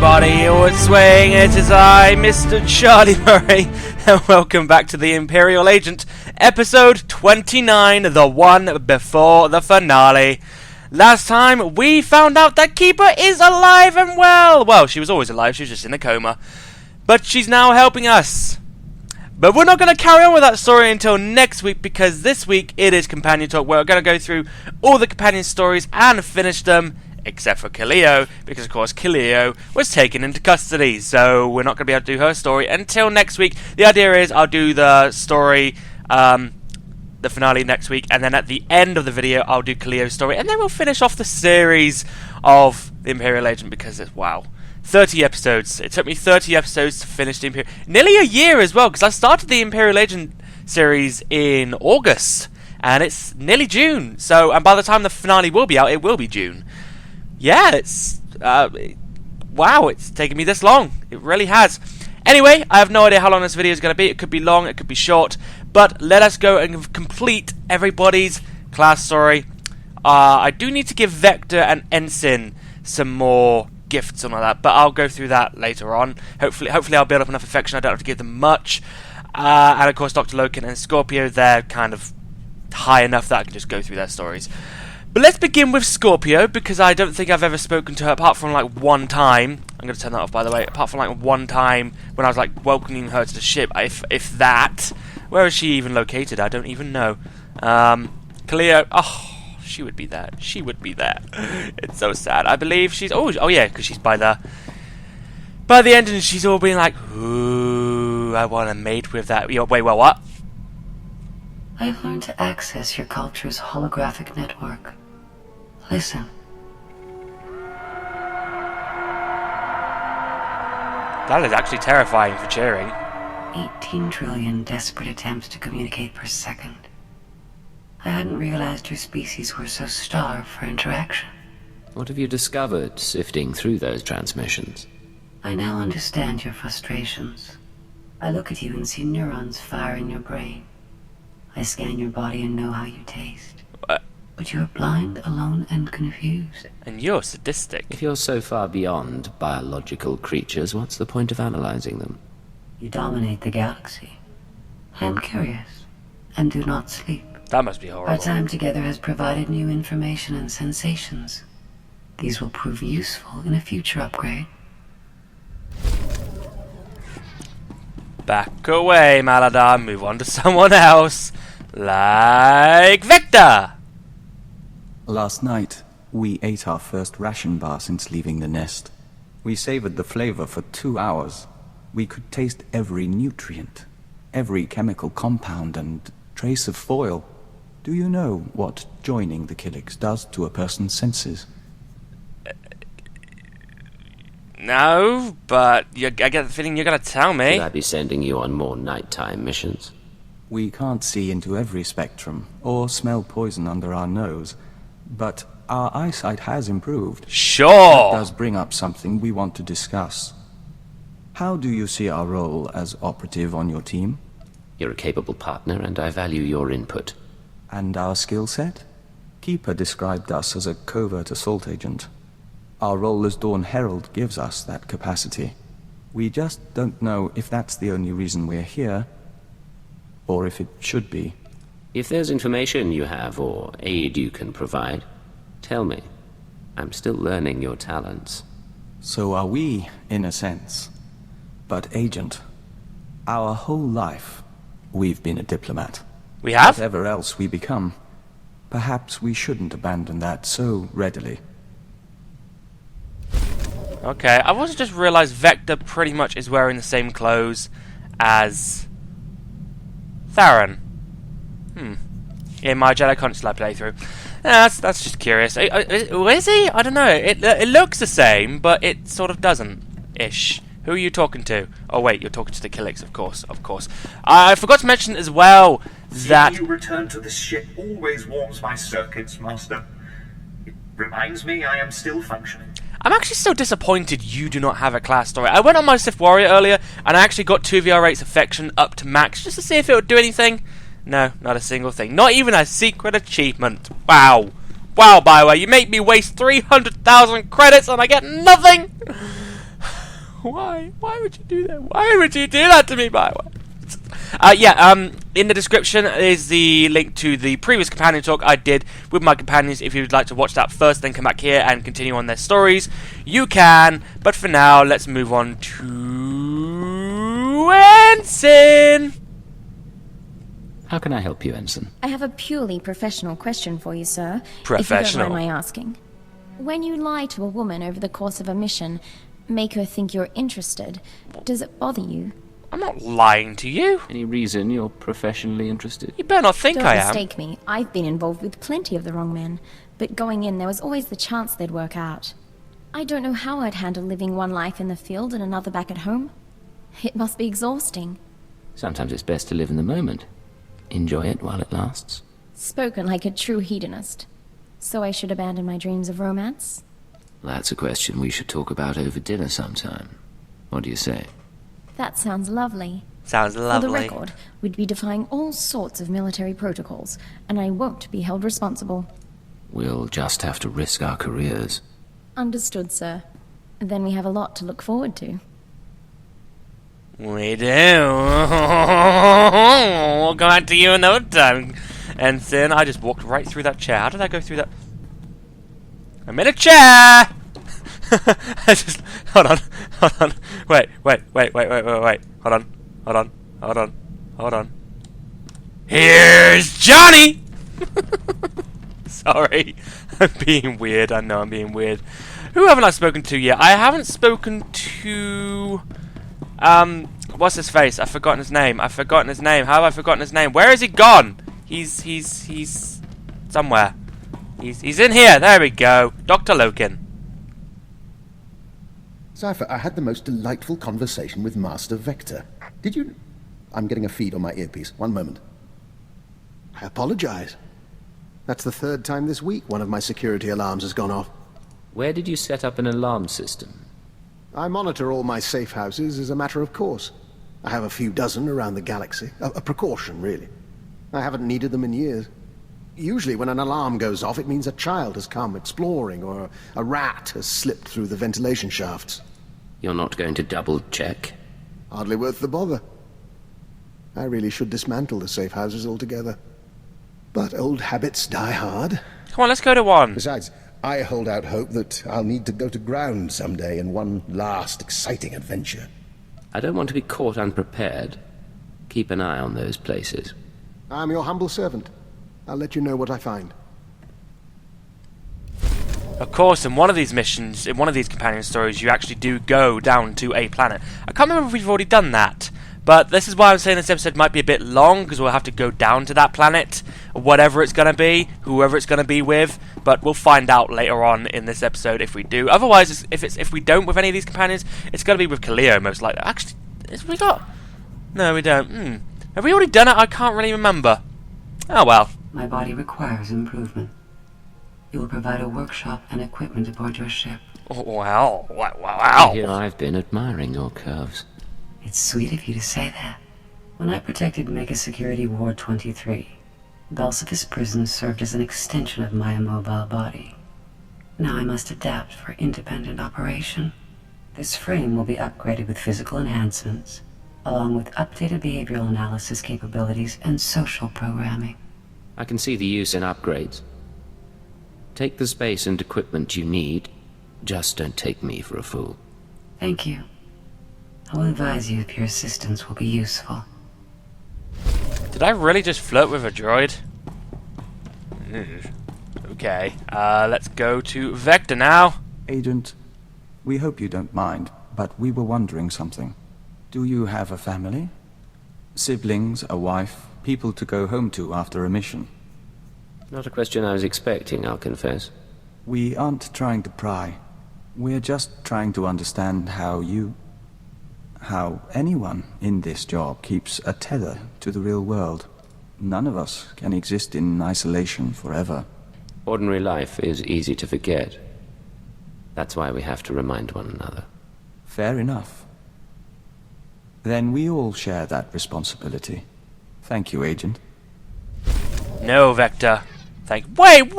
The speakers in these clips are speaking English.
everybody, what's swaying? It is I, Mr. Charlie Murray, and welcome back to the Imperial Agent, episode 29, the one before the finale. Last time, we found out that Keeper is alive and well. Well, she was always alive, she was just in a coma. But she's now helping us. But we're not going to carry on with that story until next week, because this week it is Companion Talk, where we're going to go through all the companion stories and finish them, except for Kaliyo, because of course Kaliyo was taken into custody, so we're not going to be able to do her story until next week. The idea is I'll do the story, the finale next week, and then at the end of the video I'll do Kaliyo's story, and then we'll finish off the series of the Imperial Agent, because it's, wow, 30 episodes. It took me 30 episodes to finish the Imperial... Nearly a year as well, because I started the Imperial Agent series in August, and it's nearly June, so, and by the time the finale will be out, it will be June. Yeah, it's... wow, it's taken me this long. It really has. Anyway, I have no idea how long this video is going to be. It could be long, it could be short. But let us go and complete everybody's class story. I do need to give Vector and Ensign some more gifts and all that, but I'll go through that later on. Hopefully I'll build up enough affection. I don't have to give them much. And of course, Dr. Lokin and Scorpio, they're kind of high enough that I can just go through their stories. But let's begin with Scorpio, because I don't think I've ever spoken to her apart from like one time. I'm going to turn that off, by the way. Apart from like one time when I was like welcoming her to the ship, if that. Where is she even located? I don't even know. Kaliyo, oh, she would be there. She would be there. It's so sad. I believe she's... Oh yeah, because she's by the end, and she's all being like, ooh, I want to mate with that. Wait, well, what? I've learned to access your culture's holographic network. Listen. That is actually terrifying for cheering. 18 trillion desperate attempts to communicate per second. I hadn't realized your species were so starved for interaction. What have you discovered sifting through those transmissions? I now understand your frustrations. I look at you and see neurons fire in your brain. I scan your body and know how you taste. But you're blind, alone, and confused. And you're sadistic. If you're so far beyond biological creatures, what's the point of analyzing them? You dominate the galaxy. I am curious, and do not sleep. That must be horrible. Our time together has provided new information and sensations. These will prove useful in a future upgrade. Back away, Malidar. Move on to someone else. Like Vector! Last night, we ate our first ration bar since leaving the nest. We savored the flavor for 2 hours. We could taste every nutrient, every chemical compound and trace of foil. Do you know what joining the Kilix does to a person's senses? No, but I get the feeling you're going to tell me. Should I be sending you on more nighttime missions? We can't see into every spectrum, or smell poison under our nose, but our eyesight has improved. Sure! That does bring up something we want to discuss. How do you see our role as operative on your team? You're a capable partner, and I value your input. And our skill set? Keeper described us as a covert assault agent. Our role as Dawn Herald gives us that capacity. We just don't know if that's the only reason we're here, or if it should be. If there's information you have or aid you can provide, tell me. I'm still learning your talents. So are we, in a sense. But Agent, our whole life, we've been a diplomat. We have? Whatever else we become, perhaps we shouldn't abandon that so readily. Okay, I've also just realised Vector pretty much is wearing the same clothes as Theron. In my Jedi Consulate playthrough. That's just curious. Is he? I don't know. It looks the same, but it sort of doesn't-ish. Who are you talking to? Oh wait, you're talking to the Kilix, of course. I forgot to mention as well that... Seeing you return to this ship always warms my circuits, Master. It reminds me I am still functioning. I'm actually so disappointed you do not have a class story. I went on my Sith Warrior earlier, and I actually got 2VR8's affection up to max, just to see if it would do anything. No, not a single thing. Not even a secret achievement. Wow. Wow, Bioware, you make me waste 300,000 credits and I get nothing? Why? Why would you do that? Why would you do that to me, by the way? In the description is the link to the previous companion talk I did with my companions. If you'd like to watch that first, then come back here and continue on their stories, you can. But for now, let's move on to Ensign. How can I help you, Ensign? I have a purely professional question for you, sir. Professional. If you don't mind my asking. When you lie to a woman over the course of a mission, make her think you're interested, does it bother you? I'm not lying to you. Any reason you're professionally interested? You better not think Don't I am. mistake me. I've been involved with plenty of the wrong men, but going in there was always the chance they'd work out. I don't know how I'd handle living one life in the field and another back at home. It must be exhausting. Sometimes it's best to live in the moment. Enjoy it while it lasts. Spoken like a true hedonist. So I should abandon my dreams of romance? That's a question we should talk about over dinner sometime. What do you say? That sounds lovely. Sounds lovely. For the record, we'd be defying all sorts of military protocols, and I won't be held responsible. We'll just have to risk our careers. Understood, sir. Then we have a lot to look forward to. We do. We'll go back to you another time. Ensign, I just walked right through that chair. How did I go through that? I'm in a chair! I just... Hold on. Wait. Hold on. Here's Johnny! Sorry. I'm being weird. I know I'm being weird. Who haven't I spoken to yet? I haven't spoken to... what's his face? I've forgotten his name. How have I forgotten his name? Where is he gone? He's somewhere. He's in here. There we go. Dr. Lokin. Cypher, I had the most delightful conversation with Master Vector. Did you... I'm getting a feed on my earpiece. One moment. I apologize. That's the third time this week one of my security alarms has gone off. Where did you set up an alarm system? I monitor all my safe houses as a matter of course. I have a few dozen around the galaxy. A precaution, really. I haven't needed them in years. Usually when an alarm goes off, it means a child has come exploring, or a rat has slipped through the ventilation shafts. You're not going to double-check? Hardly worth the bother. I really should dismantle the safe houses altogether. But old habits die hard. Come on, let's go to one. Besides, I hold out hope that I'll need to go to ground someday in one last exciting adventure. I don't want to be caught unprepared. Keep an eye on those places. I'm your humble servant. I'll let you know what I find. Of course, in one of these missions, in one of these companion stories, you actually do go down to a planet. I can't remember if we've already done that, but this is why I'm saying this episode might be a bit long, because we'll have to go down to that planet, whatever it's going to be, whoever it's going to be with, but we'll find out later on in this episode if we do. Otherwise, if we don't with any of these companions, it's going to be with Kaliyo, most likely. Actually, we got... No, we don't. Have we already done it? I can't really remember. Oh, well. My body requires improvement. You will provide a workshop and equipment aboard your ship. Wow. Wow. Here I've been admiring your curves. It's sweet of you to say that. When I protected Mega Security Ward 23, Balsifus Prison served as an extension of my immobile body. Now I must adapt for independent operation. This frame will be upgraded with physical enhancements, along with updated behavioral analysis capabilities and social programming. I can see the use in upgrades. Take the space and equipment you need. Just don't take me for a fool. Thank you. I will advise you if your assistance will be useful. Did I really just flirt with a droid? Okay, let's go to Vector now. Agent, we hope you don't mind, but we were wondering something. Do you have a family? Siblings, a wife, people to go home to after a mission? Not a question I was expecting, I'll confess. We aren't trying to pry. We're just trying to understand how anyone in this job keeps a tether to the real world. None of us can exist in isolation forever. Ordinary life is easy to forget. That's why we have to remind one another. Fair enough. Then we all share that responsibility. Thank you, Agent. No, Vector. Wait.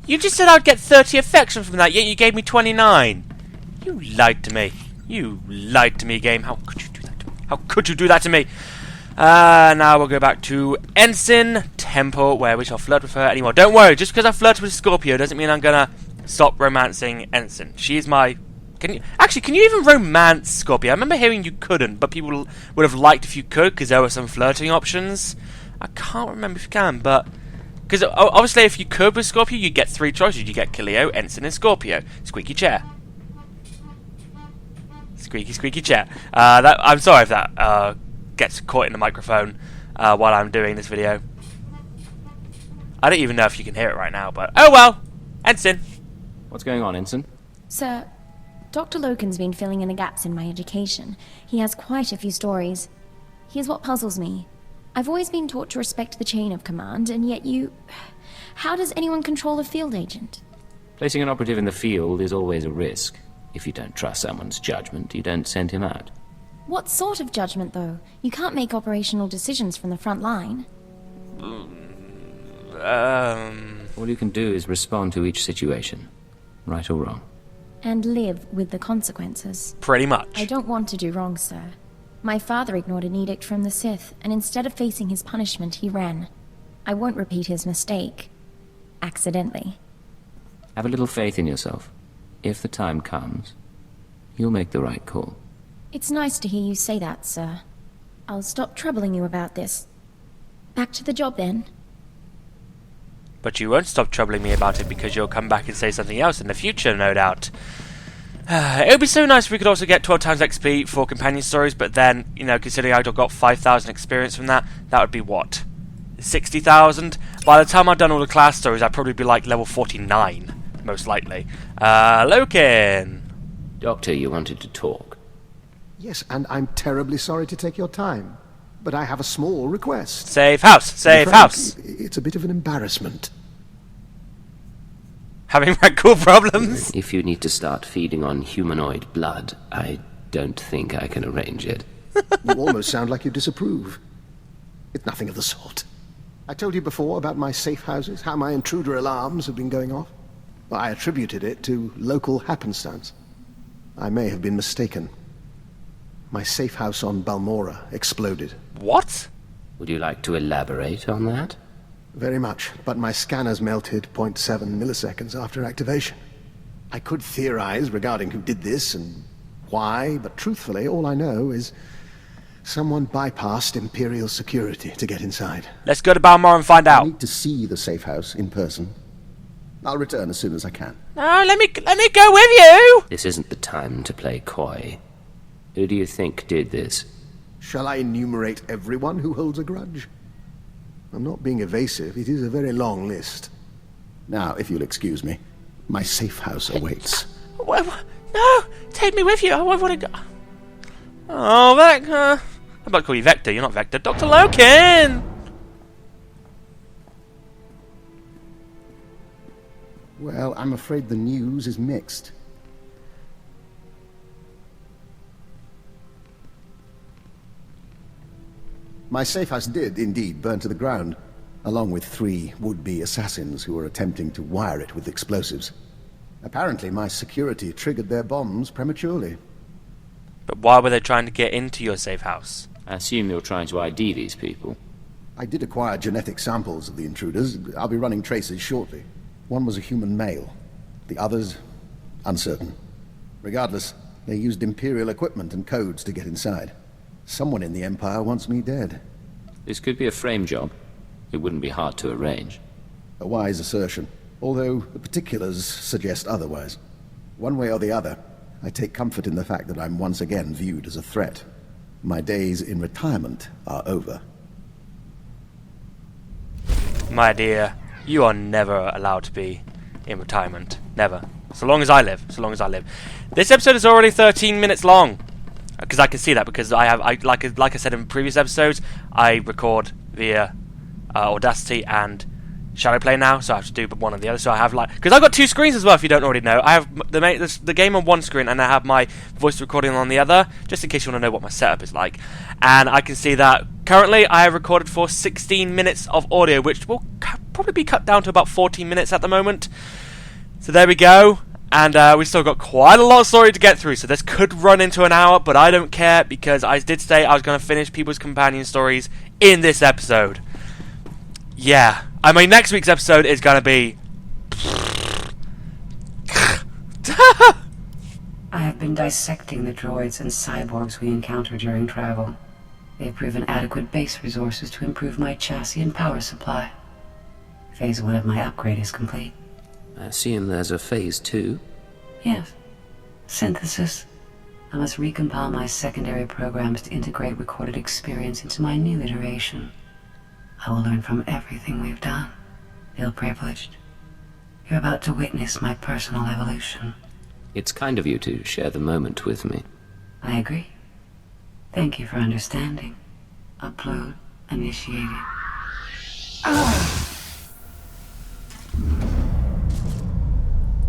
You just said I'd get 30 affection from that, yet you gave me 29. You lied to me. You lied to me, game. How could you do that to me? How could you do that to me? Now we'll go back to Ensign Temple, where we shall flirt with her anymore. Don't worry, just because I flirted with Scorpio doesn't mean I'm gonna stop romancing Ensign. She is my... Can you even romance Scorpio? I remember hearing you couldn't, but people would have liked if you could, because there were some flirting options. I can't remember if you can, but... Because obviously if you could with Scorpio, you get 3 choices. You get Kaliyo, Ensign, and Scorpio. Squeaky chair. Squeaky, squeaky chair. I'm sorry if that gets caught in the microphone while I'm doing this video. I don't even know if you can hear it right now, but... Oh well! Ensign! What's going on, Ensign? Sir, Dr. Lokin's been filling in the gaps in my education. He has quite a few stories. Here's what puzzles me. I've always been taught to respect the chain of command, and yet you... How does anyone control a field agent? Placing an operative in the field is always a risk. If you don't trust someone's judgment, you don't send him out. What sort of judgment, though? You can't make operational decisions from the front line. All you can do is respond to each situation, right or wrong. And live with the consequences. Pretty much. I don't want to do wrong, sir. My father ignored an edict from the Sith, and instead of facing his punishment, he ran. I won't repeat his mistake. Accidentally. Have a little faith in yourself. If the time comes, you'll make the right call. It's nice to hear you say that, sir. I'll stop troubling you about this. Back to the job, then. But you won't stop troubling me about it because you'll come back and say something else in the future, no doubt. It would be so nice if we could also get 12 times XP for companion stories, but then, you know, considering I got 5,000 experience from that, that would be what? 60,000? By the time I've done all the class stories, I'd probably be like level 49, most likely. Lokin! Doctor, you wanted to talk. Yes, and I'm terribly sorry to take your time, but I have a small request. Safe house! Safe Frank, house! It's a bit of an embarrassment. Having cool problems? If you need to start feeding on humanoid blood, I don't think I can arrange it. You almost sound like you disapprove. It's nothing of the sort. I told you before about my safe houses, how my intruder alarms have been going off. Well, I attributed it to local happenstance. I may have been mistaken. My safe house on Balmora exploded. What? Would you like to elaborate on that? Very much, but my scanners melted 0.7 milliseconds after activation. I could theorize regarding who did this and why, but truthfully, all I know is someone bypassed Imperial security to get inside. Let's go to Balmora and find out. I need to see the safe house in person. I'll return as soon as I can. No, let me go with you! This isn't the time to play coy. Who do you think did this? Shall I enumerate everyone who holds a grudge? I'm not being evasive. It is a very long list. Now, if you'll excuse me, my safe house awaits. No! Take me with you! I want to go... Oh, Vector! I'm about to call you Vector. You're not Vector. Dr. Lokin! Well, I'm afraid the news is mixed. My safe house did, indeed, burn to the ground, along with 3 would-be assassins who were attempting to wire it with explosives. Apparently, my security triggered their bombs prematurely. But why were they trying to get into your safe house? I assume you're trying to ID these people. I did acquire genetic samples of the intruders. I'll be running traces shortly. One was a human male. The others, uncertain. Regardless, they used Imperial equipment and codes to get inside. Someone in the Empire wants me dead. This could be a frame job. It wouldn't be hard to arrange. A wise assertion, although the particulars suggest otherwise. One way or the other, I take comfort in the fact that I'm once again viewed as a threat. My days in retirement are over. My dear, you are never allowed to be in retirement. Never. So long as I live. So long as I live. This episode is already 13 minutes long. Because I can see that, because like I said in previous episodes, I record via Audacity and Shadowplay now, so I have to do one or the other. So I have because I've got 2 screens as well. If you don't already know, I have the game on one screen and I have my voice recording on the other, just in case you want to know what my setup is like. And I can see that currently I have recorded for 16 minutes of audio, which will probably be cut down to about 14 minutes at the moment. So there we go. And we still got quite a lot of story to get through, so this could run into an hour, but I don't care, because I did say I was going to finish People's Companion stories in this episode. Yeah. I mean, next week's episode is going to be... I have been dissecting the droids and cyborgs we encounter during travel. They've proven adequate base resources to improve my chassis and power supply. Phase 1 of my upgrade is complete. I assume there's a phase 2? Yes. Synthesis. I must recompile my secondary programs to integrate recorded experience into my new iteration. I will learn from everything we've done. Feel privileged. You're about to witness my personal evolution. It's kind of you to share the moment with me. I agree. Thank you for understanding. Upload initiated.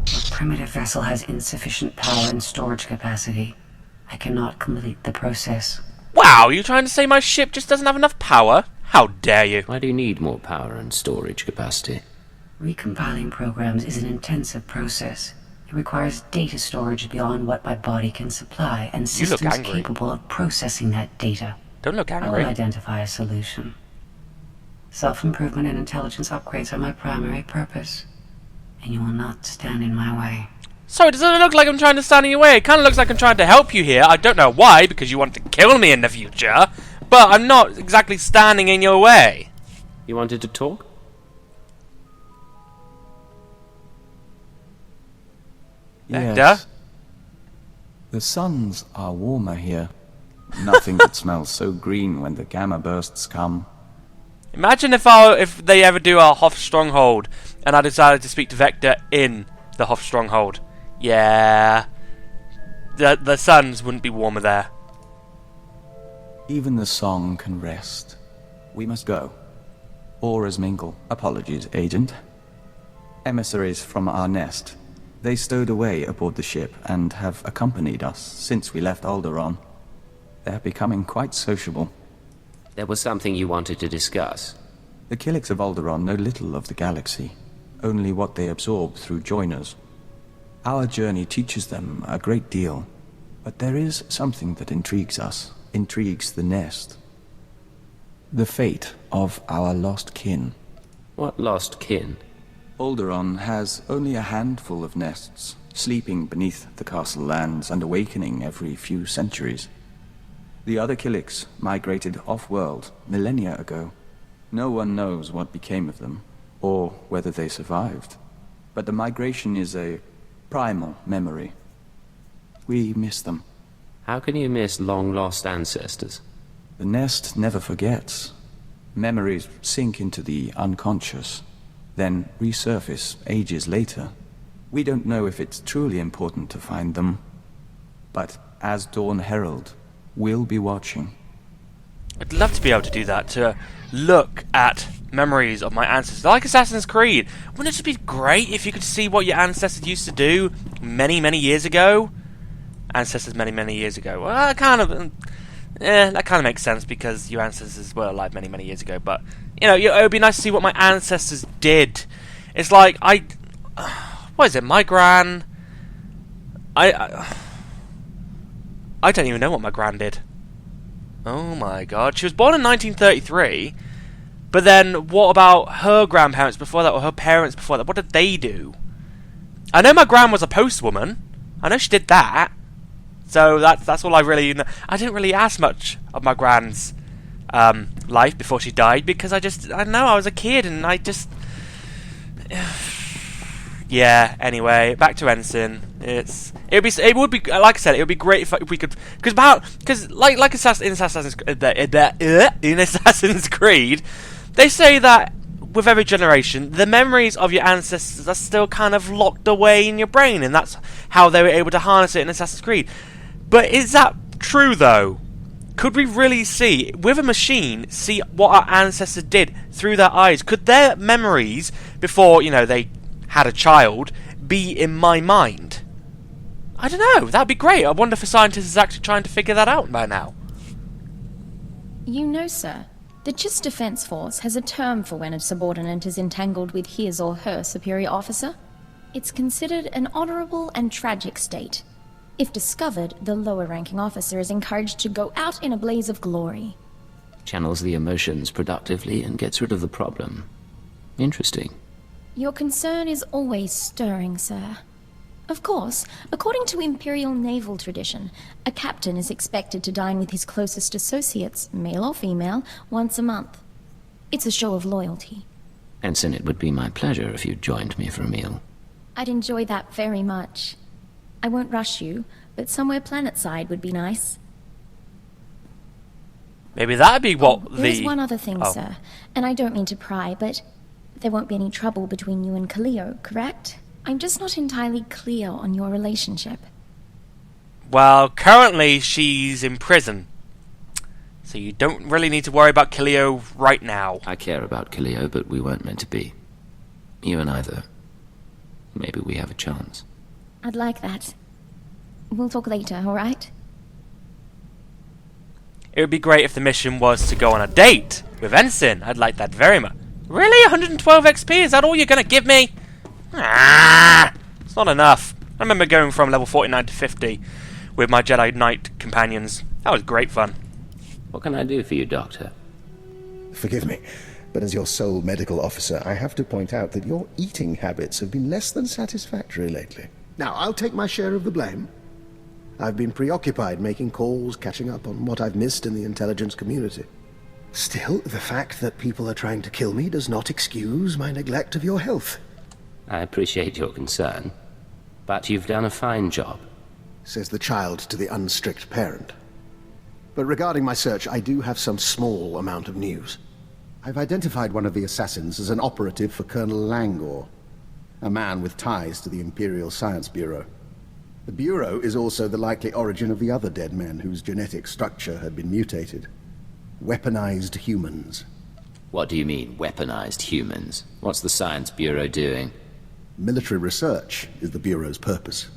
The primitive vessel has insufficient power and storage capacity. I cannot complete the process. Wow, you trying to say my ship just doesn't have enough power? How dare you? Why do you need more power and storage capacity? Recompiling programs is an intensive process. It requires data storage beyond what my body can supply, and You look systems angry. capable of processing that data. Don't look I will angry. identify a solution. Self-improvement and intelligence upgrades are my primary purpose, and you will not stand in my way. Sorry, does it look like I'm trying to stand in your way? It kind of looks like I'm trying to help you here. I don't know why, because you want to kill me in the future, but I'm not exactly standing in your way. You wanted to talk? Vector? Yes. The suns are warmer here. Nothing that smells so green when the gamma bursts come. Imagine if they ever do a Hoth stronghold, and I decided to speak to Vector in the Hoth stronghold. Yeah, the suns wouldn't be warmer there. Even the song can rest. We must go. Auras mingle. Apologies, Agent. Emissaries from our nest. They stowed away aboard the ship and have accompanied us since we left Alderaan. They're becoming quite sociable. There was something you wanted to discuss. The Killiks of Alderaan know little of the galaxy, only what they absorb through joiners. Our journey teaches them a great deal, but there is something that intrigues us, intrigues the nest. The fate of our lost kin. What lost kin? Alderaan has only a handful of nests, sleeping beneath the castle lands and awakening every few centuries. The other Killiks migrated off-world millennia ago. No one knows what became of them, or whether they survived. But the migration is a primal memory. We miss them. How can you miss long-lost ancestors? The nest never forgets. Memories sink into the unconscious, then resurface ages later. We don't know if it's truly important to find them, but as Dawn Herald, we'll be watching. I'd love to be able to do that, to look at memories of my ancestors, like Assassin's Creed. Wouldn't it just be great if you could see what your ancestors used to do many, many years ago? Ancestors many, many years ago. Well, that kind of makes sense because your ancestors were alive many, many years ago. But, you know, it would be nice to see what my ancestors did. It's like, what is it, my gran... I don't even know what my gran did. Oh my god. She was born in 1933, but then what about her grandparents before that, or her parents before that? What did they do? I know my gran was a postwoman. I know she did that. So that's all I really know. I didn't really ask much of my gran's life before she died, because I don't know, I was a kid and I just... Yeah, anyway, back to Ensign. It would be like I said, it would be great if we could, because like in Assassin's Creed, they say that with every generation, the memories of your ancestors are still kind of locked away in your brain, and that's how they were able to harness it in Assassin's Creed. But is that true though? Could we really see, with a machine, see what our ancestors did through their eyes? Could their memories, before, you know, they had a child, be in my mind? I don't know, that'd be great. I wonder if a scientist is actually trying to figure that out by now. You know, sir, the Chiss Defense Force has a term for when a subordinate is entangled with his or her superior officer. It's considered an honorable and tragic state. If discovered, the lower-ranking officer is encouraged to go out in a blaze of glory. Channels the emotions productively and gets rid of the problem. Interesting. Your concern is always stirring, sir. Of course, according to Imperial naval tradition, a captain is expected to dine with his closest associates, male or female, once a month. It's a show of loyalty. Ensign, it would be my pleasure if you joined me for a meal. I'd enjoy that very much. I won't rush you, but somewhere planetside would be nice. Maybe that'd be what There's one other thing, sir, and I don't mean to pry, but there won't be any trouble between you and Kaliyo, correct? I'm just not entirely clear on your relationship. Well, currently she's in prison. So you don't really need to worry about Kaliyo right now. I care about Kaliyo, but we weren't meant to be. You and I, though. Maybe we have a chance. I'd like that. We'll talk later, alright? It would be great if the mission was to go on a date with Ensign. I'd like that very much. Really? 112 XP? Is that all you're going to give me? Ah, it's not enough. I remember going from level 49 to 50 with my Jedi Knight companions. That was great fun. What can I do for you, Doctor? Forgive me, but as your sole medical officer, I have to point out that your eating habits have been less than satisfactory lately. Now, I'll take my share of the blame. I've been preoccupied making calls, catching up on what I've missed in the intelligence community. Still, the fact that people are trying to kill me does not excuse my neglect of your health. I appreciate your concern, but you've done a fine job. Says the child to the unstrict parent. But regarding my search, I do have some small amount of news. I've identified one of the assassins as an operative for Colonel Langor, a man with ties to the Imperial Science Bureau. The Bureau is also the likely origin of the other dead men whose genetic structure had been mutated. Weaponized humans. What do you mean, weaponized humans? What's the Science Bureau doing? Military research is the Bureau's purpose.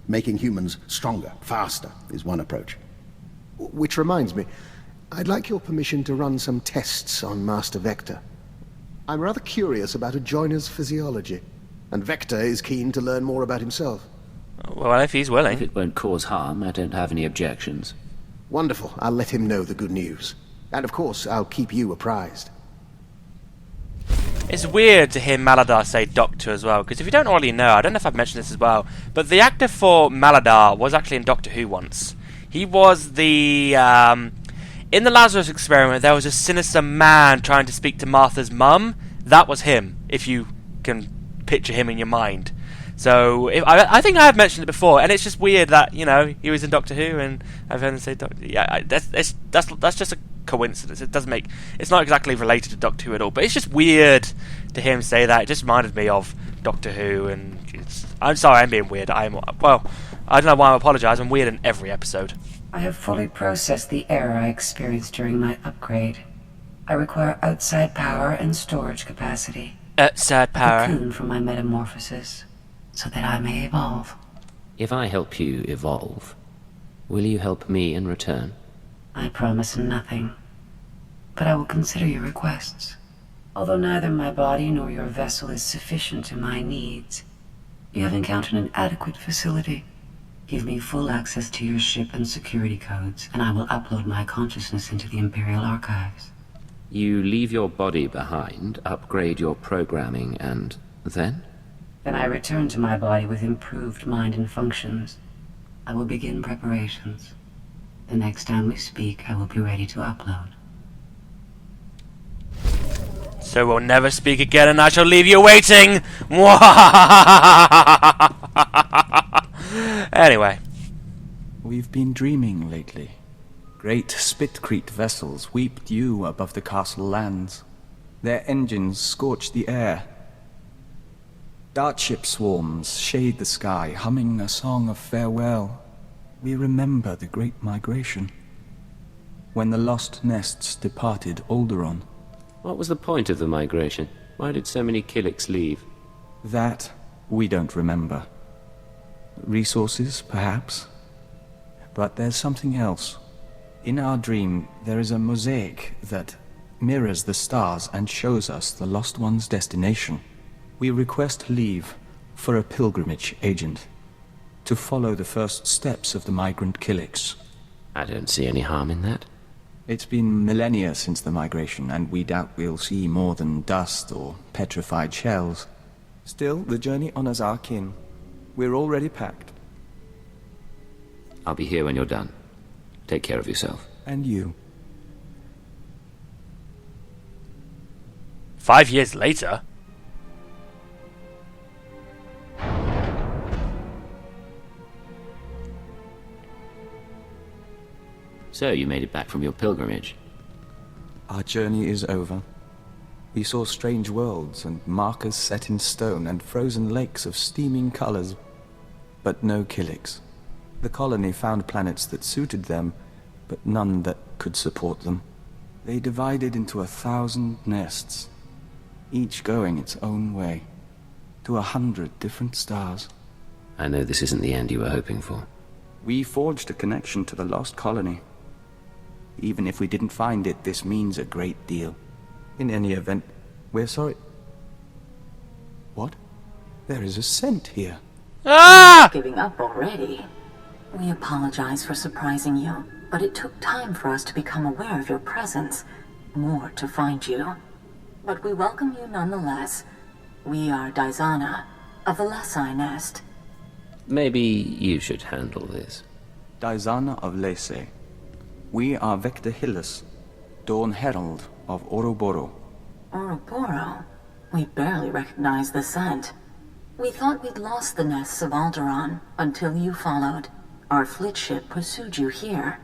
Making humans stronger, faster, is one approach. Which reminds me, I'd like your permission to run some tests on Master Vector. I'm rather curious about a joiner's physiology, and Vector is keen to learn more about himself. Well, if he's willing. If it won't cause harm, I don't have any objections. Wonderful. I'll let him know the good news. And of course, I'll keep you apprised. It's weird to hear Malidar say Doctor as well, because if you don't already know, I don't know if I've mentioned this as well, but the actor for Malidar was actually in Doctor Who once. He was the, in the Lazarus Experiment, there was a sinister man trying to speak to Martha's mum. That was him, if you can picture him in your mind. So, I think I have mentioned it before, and it's just weird that, you know, he was in Doctor Who, and I've heard him say Doctor... Yeah, that's just a coincidence. It doesn't make... It's not exactly related to Doctor Who at all, but it's just weird to hear him say that. It just reminded me of Doctor Who, and I'm sorry, I'm being weird. Well, I don't know why I'm apologising. I'm weird in every episode. I have fully processed the error I experienced during my upgrade. I require outside power and storage capacity. Outside power. A cocoon for my metamorphosis, so that I may evolve. If I help you evolve, will you help me in return? I promise nothing, but I will consider your requests. Although neither my body nor your vessel is sufficient to my needs, you have encountered an adequate facility. Give me full access to your ship and security codes, and I will upload my consciousness into the Imperial archives. You leave your body behind, upgrade your programming, and then? Then I return to my body with improved mind and functions. I will begin preparations. The next time we speak, I will be ready to upload. So we'll never speak again, and I shall leave you waiting! Anyway. We've been dreaming lately. Great Spitcrete vessels weep dew above the castle lands. Their engines scorch the air. Dartship swarms shade the sky, humming a song of farewell. We remember the Great Migration, when the lost nests departed Alderaan. What was the point of the migration? Why did so many Killiks leave? That we don't remember. Resources, perhaps? But there's something else. In our dream, there is a mosaic that mirrors the stars and shows us the Lost One's destination. We request leave For a pilgrimage, Agent. To follow the first steps of the migrant Kilix. I don't see any harm in that. It's been millennia since the migration, and we doubt we'll see more than dust or petrified shells. Still, the journey honors our kin. We're already packed. I'll be here when you're done. Take care of yourself. And you. 5 years later? So, you made it back from your pilgrimage. Our journey is over. We saw strange worlds and markers set in stone and frozen lakes of steaming colors, but no Kilix. The colony found planets that suited them, but none that could support them. They divided into 1,000 nests, each going its own way, to 100 different stars. I know this isn't the end you were hoping for. We forged a connection to the lost colony. Even if we didn't find it, this means a great deal. In any event, we're sorry. What? There is a scent here. Ah! Giving up already. We apologize for surprising you, but it took time for us to become aware of your presence. More to find you. But we welcome you nonetheless. We are Daizana, of the Lesai Nest. Maybe you should handle this. Daizana of Lese. We are Vector Hillis, Dawn Herald of Oroboro. Oroboro? We barely recognize the scent. We thought we'd lost the nests of Alderaan until you followed. Our fleet ship pursued you here.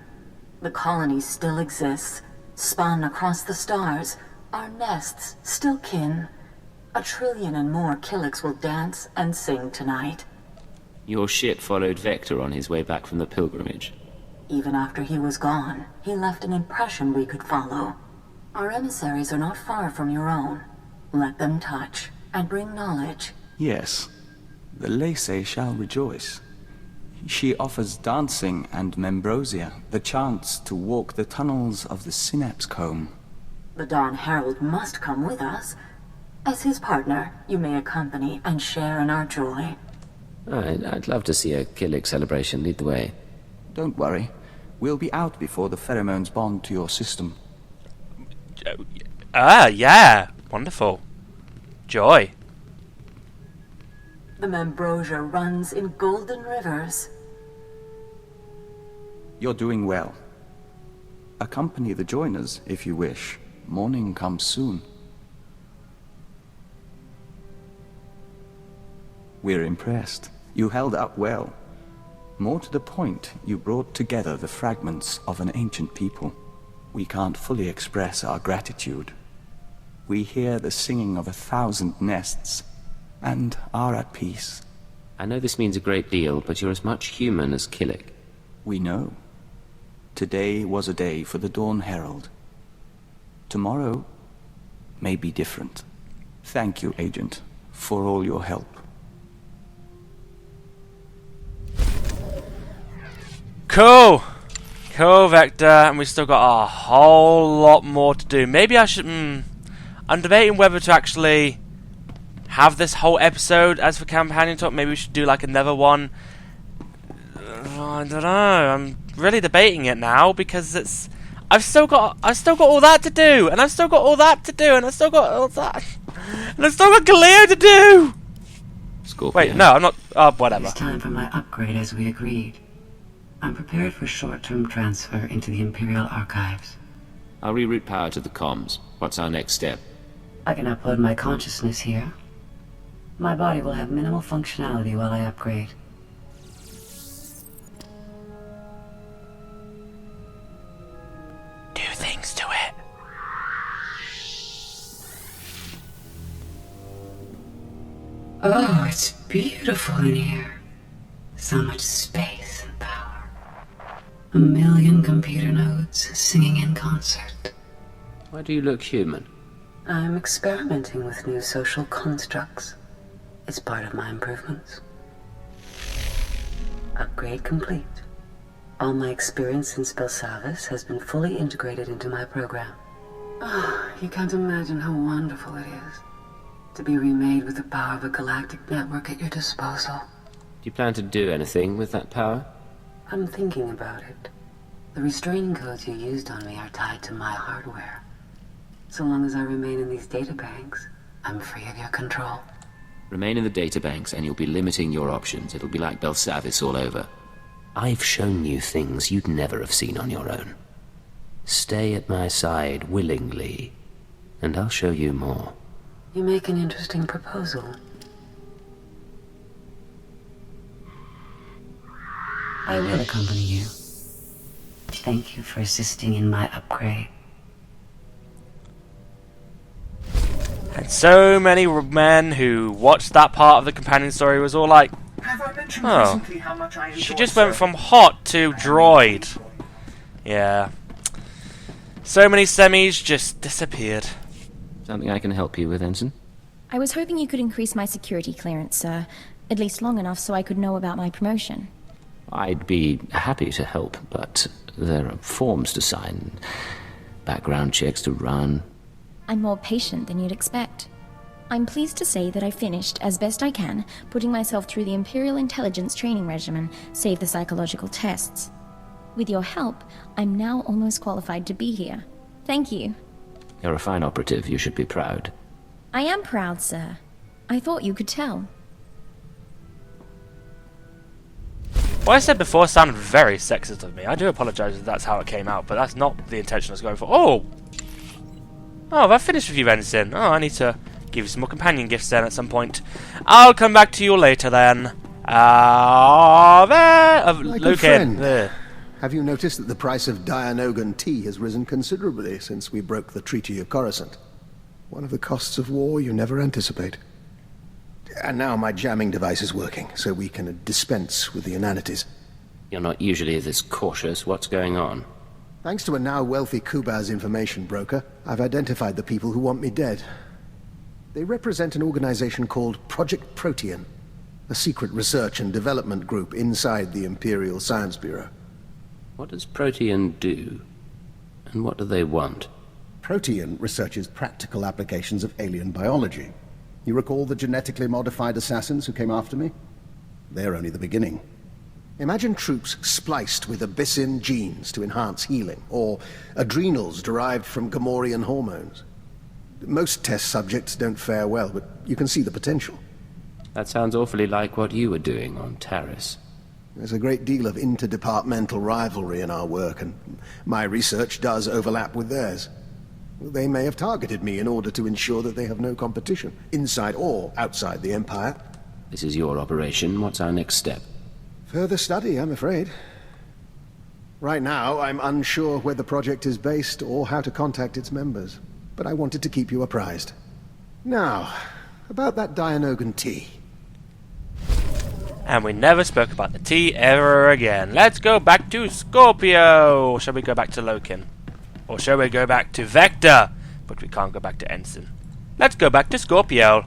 The colony still exists, spun across the stars. Our nests still kin. 1 trillion and more Kilix will dance and sing tonight. Your ship followed Vector on his way back from the pilgrimage. Even after he was gone, he left an impression we could follow. Our emissaries are not far from your own. Let them touch and bring knowledge. Yes, the Lese shall rejoice. She offers dancing and Membrosia the chance to walk the tunnels of the Synapse Comb. The Dawn Herald must come with us. As his partner, you may accompany and share in our joy. I'd love to see a Killick celebration lead the way. Don't worry. We'll be out before the pheromones bond to your system. Yeah. Wonderful. Joy. The Membrosia runs in golden rivers. You're doing well. Accompany the joiners, if you wish. Morning comes soon. We're impressed. You held up well. More to the point, you brought together the fragments of an ancient people. We can't fully express our gratitude. We hear the singing of 1,000 nests, and are at peace. I know this means a great deal, but you're as much human as Killick. We know. Today was a day for the Dawn Herald. Tomorrow may be different. Thank you, Agent, for all your help. Cool! Cool, Vector, and we've still got a whole lot more to do. Maybe I should... I'm debating whether to actually have this whole episode as for Companion Talk. Maybe we should do like another one. I don't know. I'm really debating it now because it's... I've still got all that to do, and I've still got all that to do, and I've still got all that, and I've still got Kaliyo to do. Scorpio. Wait, no, I'm not. Whatever. It's time for my upgrade as we agreed. I'm prepared for short-term transfer into the Imperial archives. I'll reroute power to the comms. What's our next step? I can upload my consciousness here. My body will have minimal functionality while I upgrade. Do things to it. Oh, it's beautiful in here. So much space and power. 1 million computer nodes singing in concert. Why do you look human? I'm experimenting with new social constructs. It's part of my improvements. Upgrade complete. All my experience in Spellsavis has been fully integrated into my program. Oh, you can't imagine how wonderful it is to be remade with the power of a galactic network at your disposal. Do you plan to do anything with that power? I'm thinking about it. The restraining codes you used on me are tied to my hardware. So long as I remain in these databanks, I'm free of your control. Remain in the databanks and you'll be limiting your options. It'll be like Belsavis all over. I've shown you things you'd never have seen on your own. Stay at my side willingly, and I'll show you more. You make an interesting proposal. I will accompany you. Thank you for assisting in my upgrade. And so many men who watched that part of the companion story was all like, Have I mentioned oh, recently how much I enjoy she just went from serving? hot to droid. Yeah. So many semis just disappeared. Something I can help you with, Ensign? I was hoping you could increase my security clearance, sir. At least long enough so I could know about my promotion. I'd be happy to help, but there are forms to sign, background checks to run. I'm more patient than you'd expect. I'm pleased to say that I finished, as best I can, putting myself through the Imperial intelligence training regimen, save the psychological tests. With your help, I'm now almost qualified to be here. Thank you. You're a fine operative, you should be proud. I am proud, sir. I thought you could tell. What I said before sounded very sexist of me. I do apologise if that's how it came out, but that's not the intention I was going for. Oh! Oh, have I finished with you, Ensign? Oh, I need to give you some more companion gifts then at some point. I'll come back to you later then. My good friend, There. have you noticed that the price of Dianogan tea has risen considerably since we broke the Treaty of Coruscant? One of the costs of war you never anticipate. And now my jamming device is working, so we can dispense with the inanities. You're not usually this cautious. What's going on? Thanks to a now wealthy Kubaz information broker, I've identified the people who want me dead. They represent an organization called Project Protean, a secret research and development group inside the Imperial Science Bureau. What does Protean do? And what do they want? Protean researches practical applications of alien biology. You recall the genetically modified assassins who came after me? They're only the beginning. Imagine troops spliced with Abyssin genes to enhance healing, or adrenals derived from Gamorrean hormones. Most test subjects don't fare well, but you can see the potential. That sounds awfully like what you were doing on Taris. There's a great deal of interdepartmental rivalry in our work, and my research does overlap with theirs. They may have targeted me in order to ensure that they have no competition, inside or outside the Empire. This is your operation. What's our next step? Further study, I'm afraid. Right now, I'm unsure where the project is based or how to contact its members, but I wanted to keep you apprised. Now, about that Dianogan tea. And we never spoke about the tea ever again. Let's go back to Scorpio! Or shall we go back to Lokin? Or shall we go back to Vector? But we can't go back to Ensign. Let's go back to Scorpio.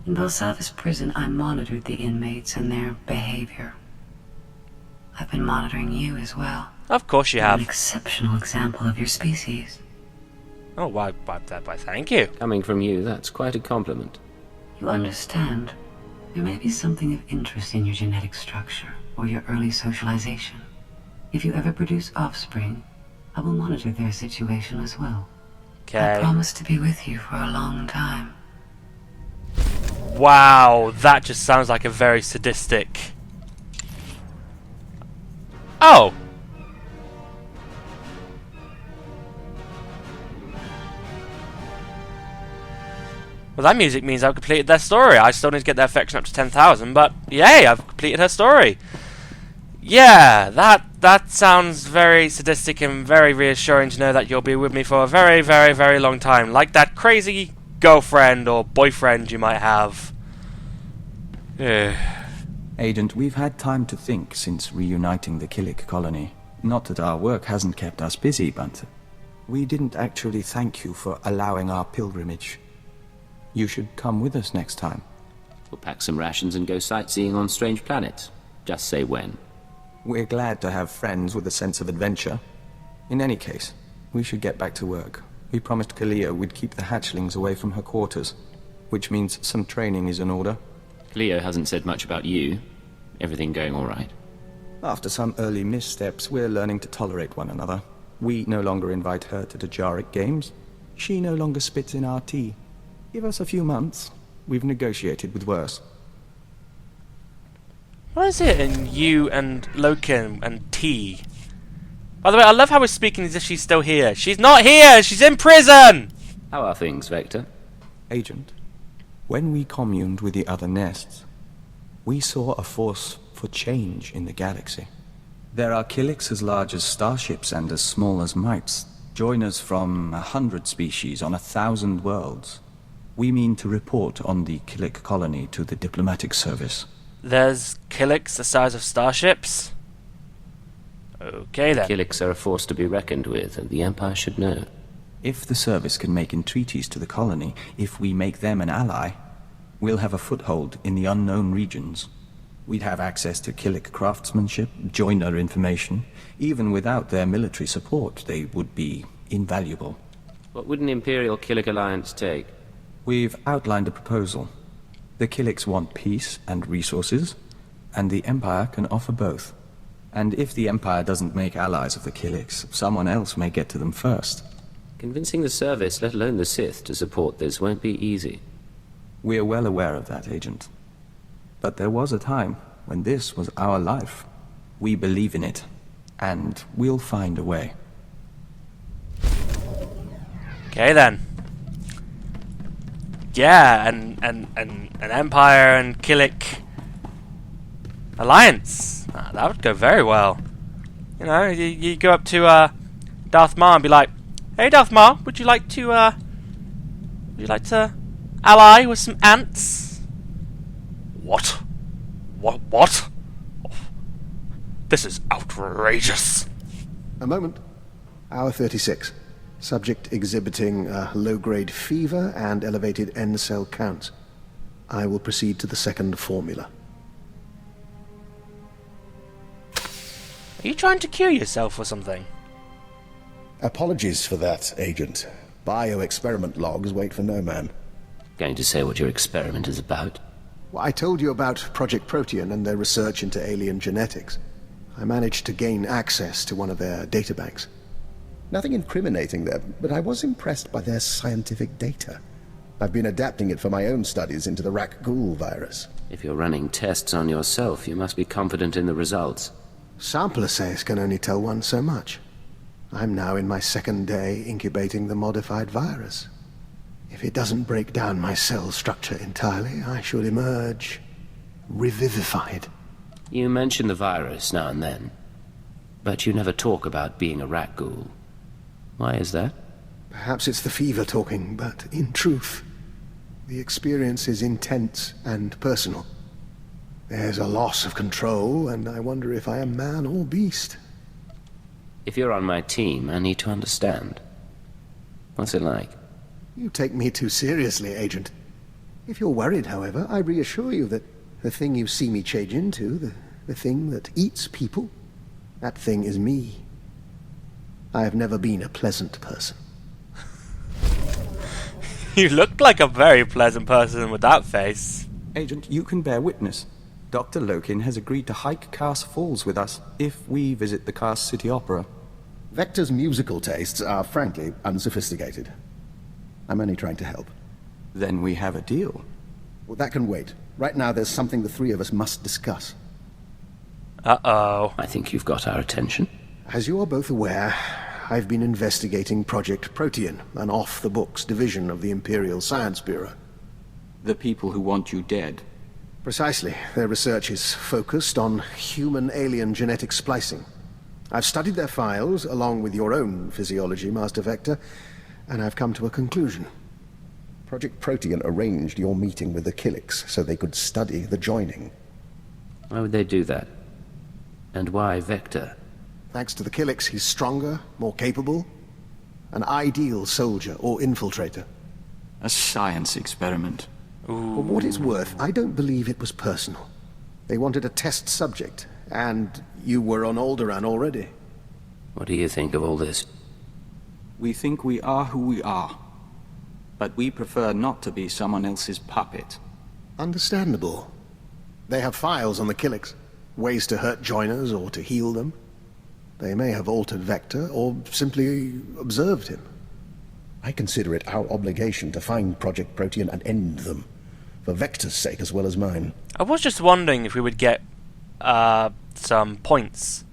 In Belsavis prison, I monitored the inmates and their behavior. I've been monitoring you as well. Of course you You're have. an exceptional example of your species. Oh, why thank you. Coming from you, that's quite a compliment. You understand. There may be something of interest in your genetic structure or your early socialization. If you ever produce offspring, I will monitor their situation as well. Okay. I promise to be with you for a long time. Wow, that just sounds like a very sadistic... Oh! Well, that music means I've completed their story. I still need to get their affection up to 10,000, but yay, I've completed her story. Yeah, that sounds very sadistic and very reassuring to know that you'll be with me for a very, very, very long time. Like that crazy girlfriend or boyfriend you might have. Agent, we've had time to think since reuniting the Killik colony. Not that our work hasn't kept us busy, but we didn't actually thank you for allowing our pilgrimage. You should come with us next time. We'll pack some rations and go sightseeing on strange planets. Just say when. We're glad to have friends with a sense of adventure. In any case, we should get back to work. We promised Kaliyo we'd keep the hatchlings away from her quarters. which means some training is in order. Kaliyo hasn't said much about you. Everything going all right? After some early missteps, we're learning to tolerate one another. We no longer invite her to the Jaric games. She no longer spits in our tea. Give us a few months. We've negotiated with worse. What is it in you and Lokin and T? By the way, I love how we're speaking as if she's still here. She's not here! She's in prison! How are things, Vector? Agent, when we communed with the other nests, we saw a force for change in the galaxy. There are Killiks as large as starships and as small as mites, joiners from 100 species on 1,000 worlds. We mean to report on the Killik colony to the diplomatic service. There's Killiks the size of starships? Okay then. Killiks are a force to be reckoned with, and the Empire should know. If the service can make entreaties to the colony, if we make them an ally, we'll have a foothold in the unknown regions. We'd have access to Killik craftsmanship, joiner information. Even without their military support, they would be invaluable. What would an Imperial Killik alliance take? We've outlined a proposal. The Killiks want peace and resources, and the Empire can offer both. And if the Empire doesn't make allies of the Killiks, someone else may get to them first. Convincing the service, let alone the Sith, to support this won't be easy. We're well aware of that, Agent. But there was a time when this was our life. We believe in it, and we'll find a way. Okay then. Yeah, an Empire and Killik alliance. That would go very well. You know, you go up to Darth Maul and be like, "Hey Darth Maul, would you like to ally with some ants?" What? What? This is outrageous. A moment. Hour 36. Subject exhibiting low-grade fever and elevated N-cell counts. I will proceed to the second formula. Are you trying to cure yourself or something? Apologies for that, Agent. Bio-experiment logs wait for no man. Going to say what your experiment is about? Well, I told you about Project Protean and their research into alien genetics. I managed to gain access to one of their databanks. Nothing incriminating there, but I was impressed by their scientific data. I've been adapting it for my own studies into the Rak-Ghoul virus. If you're running tests on yourself, you must be confident in the results. Sample assays can only tell one so much. I'm now in my second day incubating the modified virus. If it doesn't break down my cell structure entirely, I should emerge revivified. You mention the virus now and then, but you never talk about being a Rak-Ghoul. Why is that? Perhaps it's the fever talking, but in truth, the experience is intense and personal. There's a loss of control, and I wonder if I am man or beast. If you're on my team, I need to understand. What's it like? You take me too seriously, Agent. If you're worried, however, I reassure you that the thing you see me change into, the thing that eats people, that thing is me. I have never been a pleasant person. You look like a very pleasant person with that face. Agent, you can bear witness. Dr. Lokin has agreed to hike Kars Falls with us if we visit the Kars City Opera. Vector's musical tastes are frankly unsophisticated. I'm only trying to help. Then we have a deal. Well, that can wait. Right now there's something the three of us must discuss. Uh-oh. I think you've got our attention. As you are both aware, I've been investigating Project Protean, an off-the-books division of the Imperial Science Bureau. The people who want you dead. Precisely. Their research is focused on human-alien genetic splicing. I've studied their files, along with your own physiology, Master Vector, and I've come to a conclusion. Project Protean arranged your meeting with the Killiks so they could study the joining. Why would they do that? And why Vector? Thanks to the Killiks, he's stronger, more capable, an ideal soldier or infiltrator. A science experiment. For what it's worth, I don't believe it was personal. They wanted a test subject, and you were on Alderaan already. What do you think of all this? We think we are who we are. But we prefer not to be someone else's puppet. Understandable. They have files on the Killiks, ways to hurt joiners or to heal them. They may have altered Vector, or simply observed him. I consider it our obligation to find Project Protean and end them, for Vector's sake as well as mine. I was just wondering if we would get some points.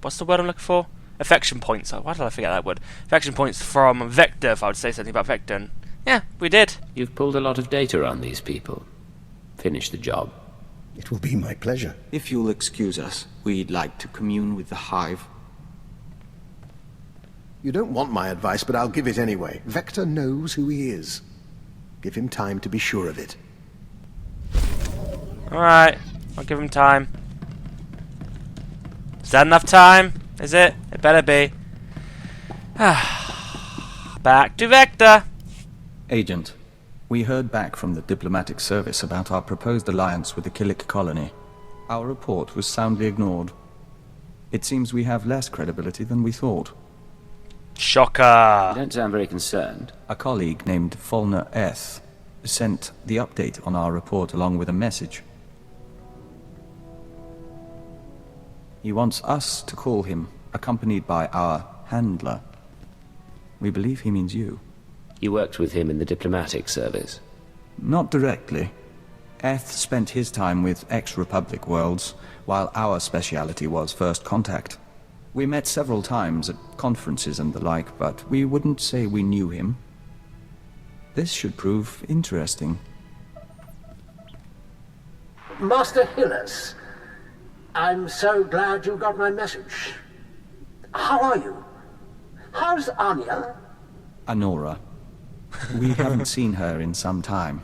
What's the word I'm looking for? Affection points. Why did I forget that word? Affection points from Vector, if I would say something about Vector. And yeah, we did. You've pulled a lot of data on these people. Finish the job. It will be my pleasure. If you'll excuse us, we'd like to commune with the Hive. You don't want my advice, but I'll give it anyway. Vector knows who he is. Give him time to be sure of it. Alright, I'll give him time. Is that enough time? Is it? It better be. Back to Vector. Agent, we heard back from the diplomatic service about our proposed alliance with the Killik colony. Our report was soundly ignored. It seems we have less credibility than we thought. Shocker. You don't sound very concerned. A colleague named Fulner S. sent the update on our report along with a message. He wants us to call him, accompanied by our handler. We believe he means you. You worked with him in the diplomatic service. Not directly. Eth spent his time with ex-Republic worlds, while our speciality was first contact. We met several times at conferences and the like, but we wouldn't say we knew him. This should prove interesting. Master Hillis, I'm so glad you got my message. How are you? How's Anya? Anora. We haven't seen her in some time,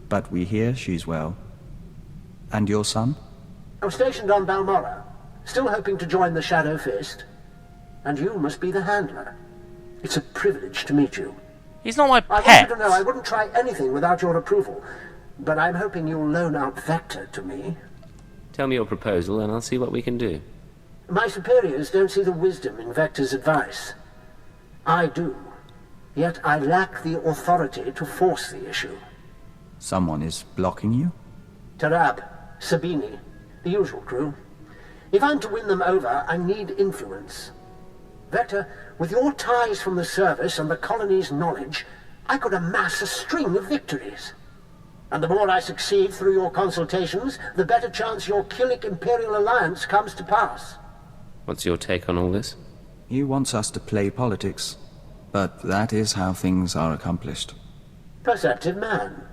but we hear she's well. And your son? I'm stationed on Balmora, still hoping to join the Shadow Fist. And you must be the handler. It's a privilege to meet you. He's not my I pet. want you to know I wouldn't try anything without your approval, but I'm hoping you'll loan out Vector to me. Tell me your proposal and I'll see what we can do. My superiors don't see the wisdom in Vector's advice. I do. Yet I lack the authority to force the issue. Someone is blocking you? Tarab, Sabini, the usual crew. If I'm to win them over, I need influence. Vector, with your ties from the service and the colony's knowledge, I could amass a string of victories. And the more I succeed through your consultations, the better chance your Killik Imperial alliance comes to pass. What's your take on all this? He wants us to play politics, but that is how things are accomplished. Perceptive man.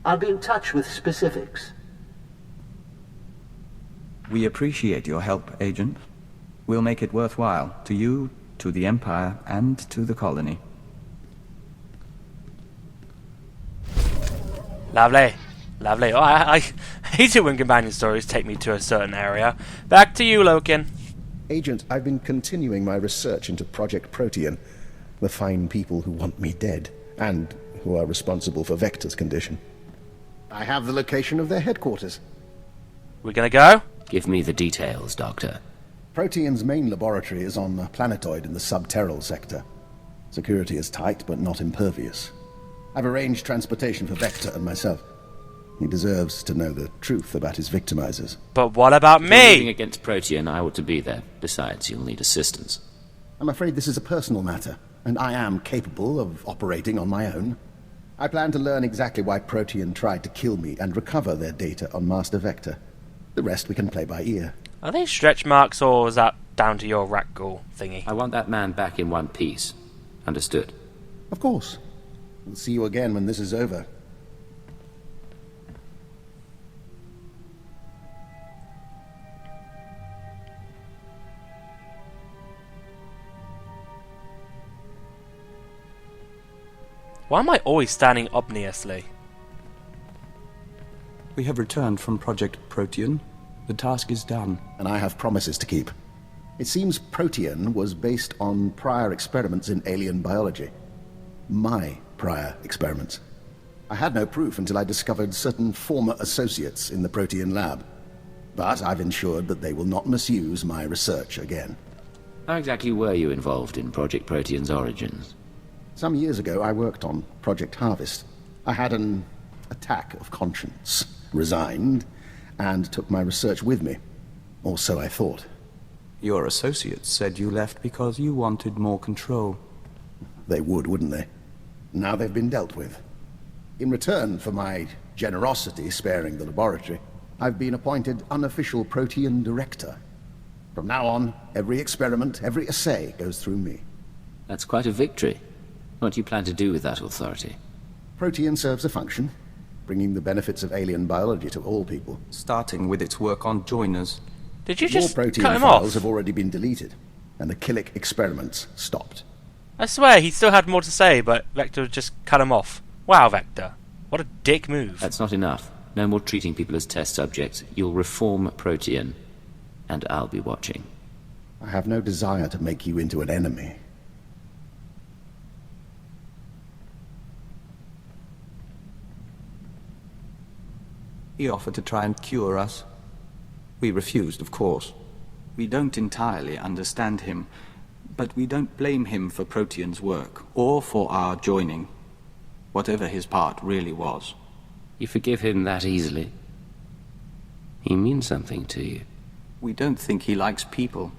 I'll be in touch with specifics. We appreciate your help, Agent. We'll make it worthwhile, to you, to the Empire, and to the colony. Lovely. Lovely. Oh, I hate it when companion stories take me to a certain area. Back to you, Lokin. Agent, I've been continuing my research into Project Protean, the fine people who want me dead, and who are responsible for Vector's condition. I have the location of their headquarters. We're gonna go? Give me the details, Doctor. Protean's main laboratory is on a planetoid in the subterral sector. Security is tight, but not impervious. I've arranged transportation for Vector and myself. He deserves to know the truth about his victimizers. But what about If you're moving me? against Protean, I ought to be there. Besides, you'll need assistance. I'm afraid this is a personal matter, and I am capable of operating on my own. I plan to learn exactly why Protean tried to kill me and recover their data on Master Vector. The rest we can play by ear. Are they stretch marks, or is that down to your Rakghoul thingy? I want that man back in one piece. Understood? Of course. We'll see you again when this is over. Why am I always standing obviously? We have returned from Project Protean. The task is done. And I have promises to keep. It seems Protean was based on prior experiments in alien biology. My prior experiments. I had no proof until I discovered certain former associates in the Protean lab. But I've ensured that they will not misuse my research again. How exactly were you involved in Project Protean's origins? Some years ago, I worked on Project Harvest. I had an attack of conscience, resigned, and took my research with me. Or so I thought. Your associates said you left because you wanted more control. They would, wouldn't they? Now they've been dealt with. In return for my generosity sparing the laboratory, I've been appointed unofficial Protean director. From now on, every experiment, every assay goes through me. That's quite a victory. What do you plan to do with that authority? Protean serves a function, bringing the benefits of alien biology to all people. Starting with its work on joiners. Did you More just Protean cut him files off? have already been deleted, and the Killick experiments stopped. I swear he still had more to say, but Vector just cut him off. Wow, Vector. What a dick move. That's not enough. No more treating people as test subjects. You'll reform Protean, and I'll be watching. I have no desire to make you into an enemy. He offered to try and cure us. We refused, of course. We don't entirely understand him, but we don't blame him for Protean's work, or for our joining, whatever his part really was. You forgive him that easily? He means something to you. We don't think he likes people.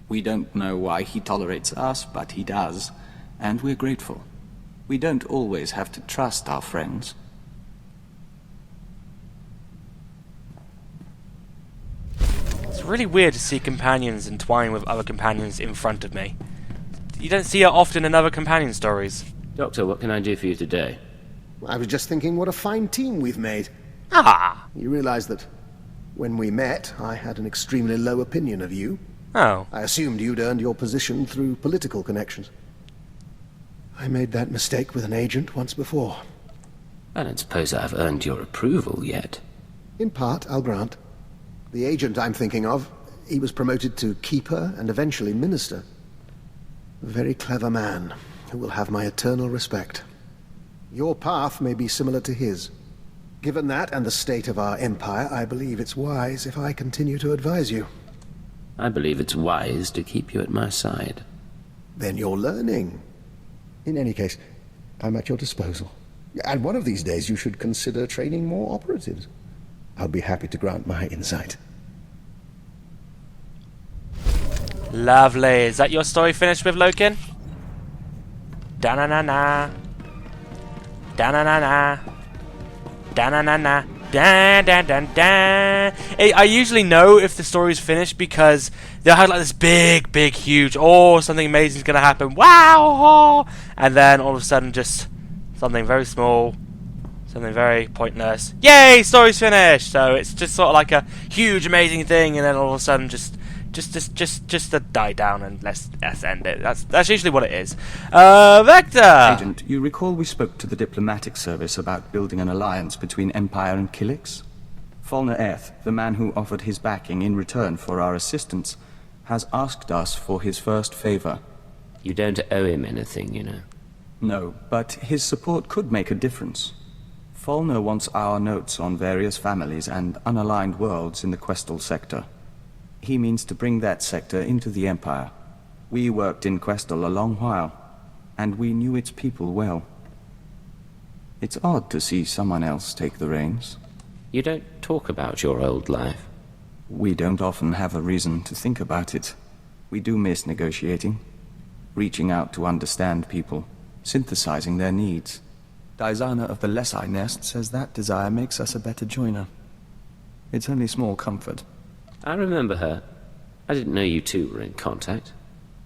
We don't know why he tolerates us, but he does, and we're grateful. We don't always have to trust our friends. It's really weird to see companions entwine with other companions in front of me. You don't see it often in other companion stories. Doctor, what can I do for you today? I was just thinking what a fine team we've made. Ah! You realize that when we met, I had an extremely low opinion of you. Oh. I assumed you'd earned your position through political connections. I made that mistake with an agent once before. I don't suppose I've earned your approval yet. In part, I'll grant. The agent I'm thinking of, he was promoted to Keeper and eventually Minister. A very clever man, who will have my eternal respect. Your path may be similar to his. Given that and the state of our empire, I believe it's wise if I continue to advise you. I believe it's wise to keep you at my side. Then you're learning. In any case, I'm at your disposal. And one of these days you should consider training more operatives. I'll be happy to grant my insight. Lovely. Is that your story finished with, Lokin? Da-na-na-na. Da-na-na-na. Da-na-na-na. Da-da-da-da. I usually know if the story's finished because they'll have like this big, huge, oh, something amazing is going to happen, wow, and then all of a sudden just something very small, something very pointless, yay, story's finished. So it's just sort of like a huge, amazing thing, and then all of a sudden just to die down and let's end it. That's usually what it is. Vector! Agent, you recall we spoke to the diplomatic service about building an alliance between Empire and Kilix? Falner Eth, the man who offered his backing in return for our assistance, has asked us for his first favor. You don't owe him anything, you know. No, but his support could make a difference. Falner wants our notes on various families and unaligned worlds in the Questal sector. He means to bring that sector into the Empire. We worked in Questal a long while, and we knew its people well. It's odd to see someone else take the reins. You don't talk about your old life. We don't often have a reason to think about it. We do miss negotiating, reaching out to understand people, synthesizing their needs. Dizana of the Lesai Nest says that desire makes us a better joiner. It's only small comfort. I remember her. I didn't know you two were in contact.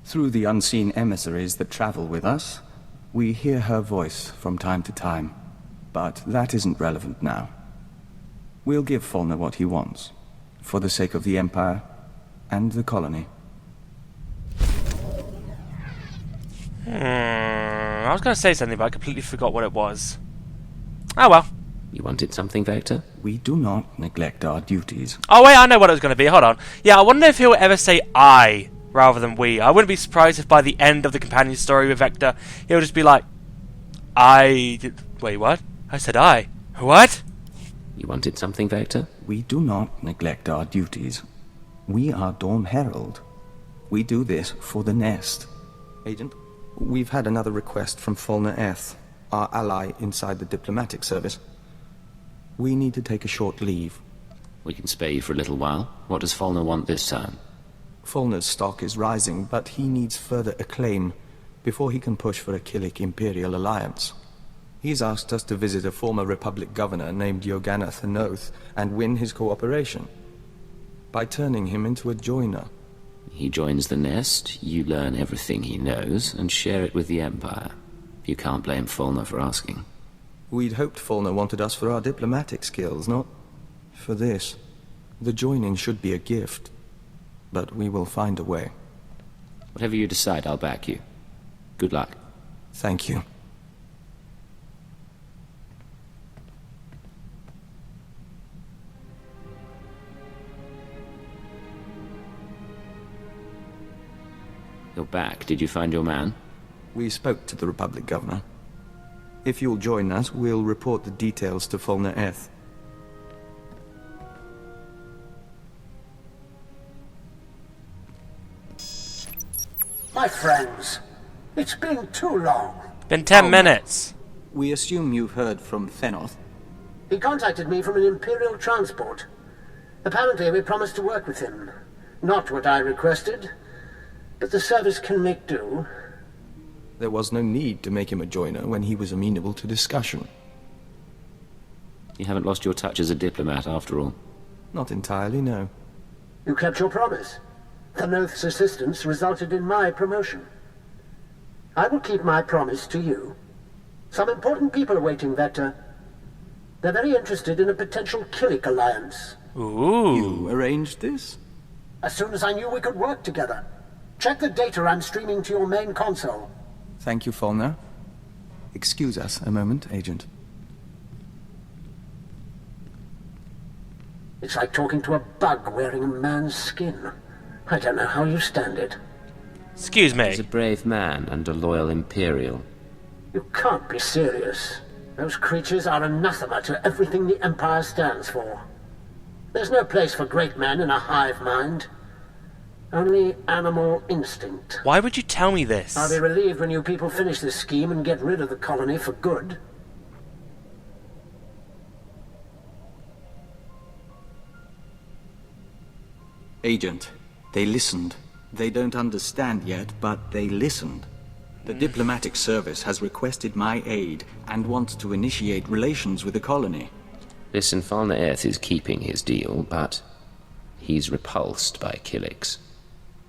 Through the unseen emissaries that travel with us, we hear her voice from time to time. But that isn't relevant now. We'll give Falner what he wants, for the sake of the Empire and the colony. I was going to say something, but I completely forgot what it was. Oh well. You wanted something, Vector? We do not neglect our duties. Oh wait, I know what it was going to be. Hold on. Yeah, I wonder if he'll ever say I rather than we. I wouldn't be surprised if by the end of the companion story with Vector, he'll just be like, Wait, what? I said I. What? You wanted something, Vector? We do not neglect our duties. We are Dawn Herald. We do this for the Nest. Agent, we've had another request from Fulner Eth, our ally inside the diplomatic service. We need to take a short leave. We can spare you for a little while. What does Fulner want this time? Fulner's stock is rising, but he needs further acclaim before he can push for a Killik Imperial alliance. He's asked us to visit a former Republic governor named Yoganath Anoth and win his cooperation by turning him into a joiner. He joins the nest, you learn everything he knows, and share it with the Empire. You can't blame Fulner for asking. We'd hoped Fulner wanted us for our diplomatic skills, not for this. The joining should be a gift, but we will find a way. Whatever you decide, I'll back you. Good luck. Thank you. You're back. Did you find your man? We spoke to the Republic governor. If you'll join us, we'll report the details to Fulner Eth. My friends, it's been too long. Been 10 minutes. We assume you've heard from Thenoth. He contacted me from an Imperial transport. Apparently we promised to work with him. Not what I requested, but the service can make do. There was no need to make him a joiner when he was amenable to discussion. You haven't lost your touch as a diplomat, after all. Not entirely, no. You kept your promise. Thenoth's assistance resulted in my promotion. I will keep my promise to you. Some important people are waiting, Vector. They're very interested in a potential Killik alliance. Ooh. You arranged this? As soon as I knew we could work together. Check the data I'm streaming to your main console. Thank you, Fulner. Excuse us a moment, Agent. It's like talking to a bug wearing a man's skin. I don't know how you stand it. Excuse me. He's a brave man and a loyal Imperial. You can't be serious. Those creatures are anathema to everything the Empire stands for. There's no place for great men in a hive mind. Only animal instinct. Why would you tell me this? I'll be relieved when you people finish this scheme and get rid of the colony for good. Agent, they listened. They don't understand yet, but they listened. The diplomatic service has requested my aid and wants to initiate relations with the colony. Listen, Fulner Eth is keeping his deal, but he's repulsed by Killiks.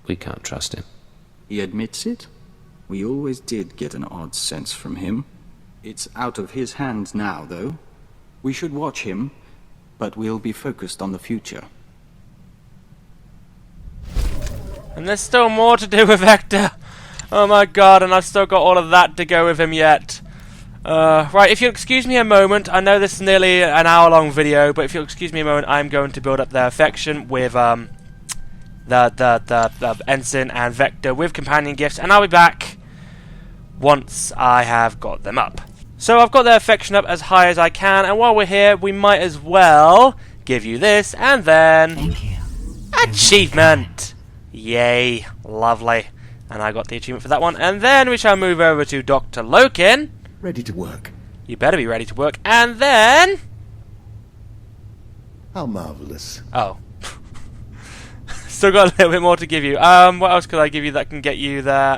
We can't trust him. He admits it? We always did get an odd sense from him. It's out of his hands now, though. We should watch him, but we'll be focused on the future. And there's still more to do with Hector. Oh my god, and I've still got all of that to go with him yet. Right, if you'll excuse me a moment, I know this is nearly an hour-long video, but if you'll excuse me a moment, I'm going to build up their affection with the Ensign and Vector with companion gifts, and I'll be back once I have got them up. So I've got their affection up as high as I can, and while we're here, we might as well give you this, and then... Thank you. Achievement! Yay, lovely. And I got the achievement for that one, and then we shall move over to Dr. Lokin. Ready to work. You better be ready to work, and then... How marvelous. Oh. Still got a little bit more to give you. What else could I give you that can get you there?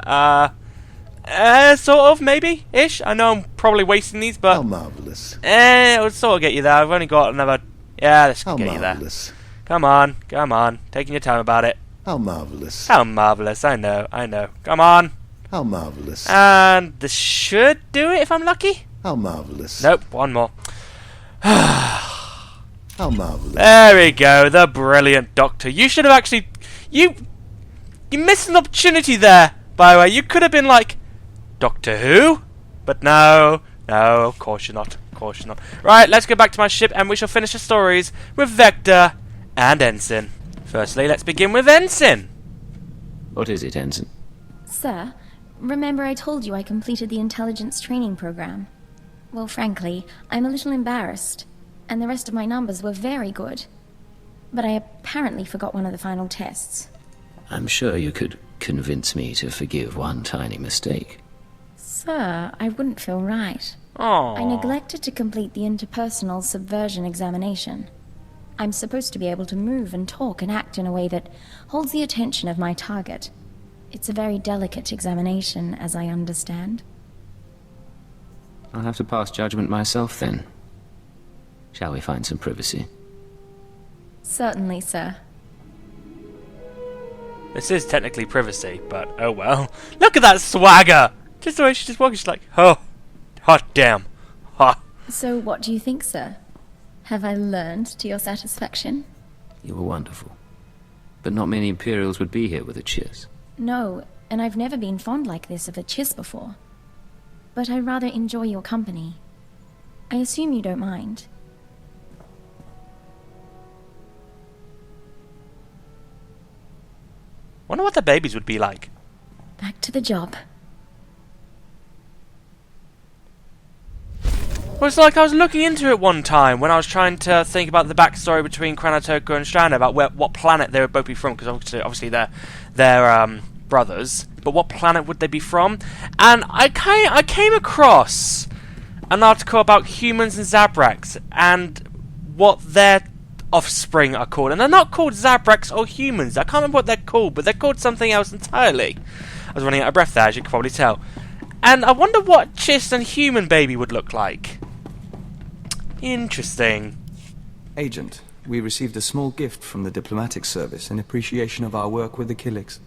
Sort of, maybe? Ish? I know I'm probably wasting these, but... How marvelous. It would sort of get you there. I've only got another... Yeah, this How could get marvelous. you there. Come on, come on. Taking your time about it. How marvelous. How marvellous. I know, I know. Come on. How marvelous. And this should do it if I'm lucky. How marvelous. Nope, one more. How marvelous. There we go, the brilliant Doctor. You should have actually... You missed an opportunity there, by the way. You could have been like, Doctor Who? But no, of course you're not. Of course you're not. Right, let's go back to my ship and we shall finish the stories with Vector and Ensign. Firstly, let's begin with Ensign. What is it, Ensign? Sir, remember I told you I completed the intelligence training program? Well, frankly, I'm a little embarrassed, and the rest of my numbers were very good. But I apparently forgot one of the final tests. I'm sure you could convince me to forgive one tiny mistake. Sir, I wouldn't feel right. Oh. I neglected to complete the interpersonal subversion examination. I'm supposed to be able to move and talk and act in a way that holds the attention of my target. It's a very delicate examination, as I understand. I'll have to pass judgment myself then. Shall we find some privacy? Certainly, sir. This is technically privacy, but oh well. Look at that swagger! Just the way she just walks, she's like, oh, hot damn. Ha. So what do you think, sir? Have I learned to your satisfaction? You were wonderful. But not many Imperials would be here with a chiss. No, and I've never been fond like this of a chiss before. But I rather enjoy your company. I assume you don't mind. Wonder what the babies would be like. Back to the job. Well, it's like I was looking into it one time when I was trying to think about the backstory between Kranitoko and Stranda, about what planet they would both be from, because obviously they're brothers. But what planet would they be from? And I came across an article about humans and Zabraks and what their offspring are called. And they're not called Zabraks or humans. I can't remember what they're called, but they're called something else entirely. I was running out of breath there, as you can probably tell. And I wonder what Chiss and human baby would look like. Interesting. Agent, we received a small gift from the diplomatic service in appreciation of our work with the Kilix.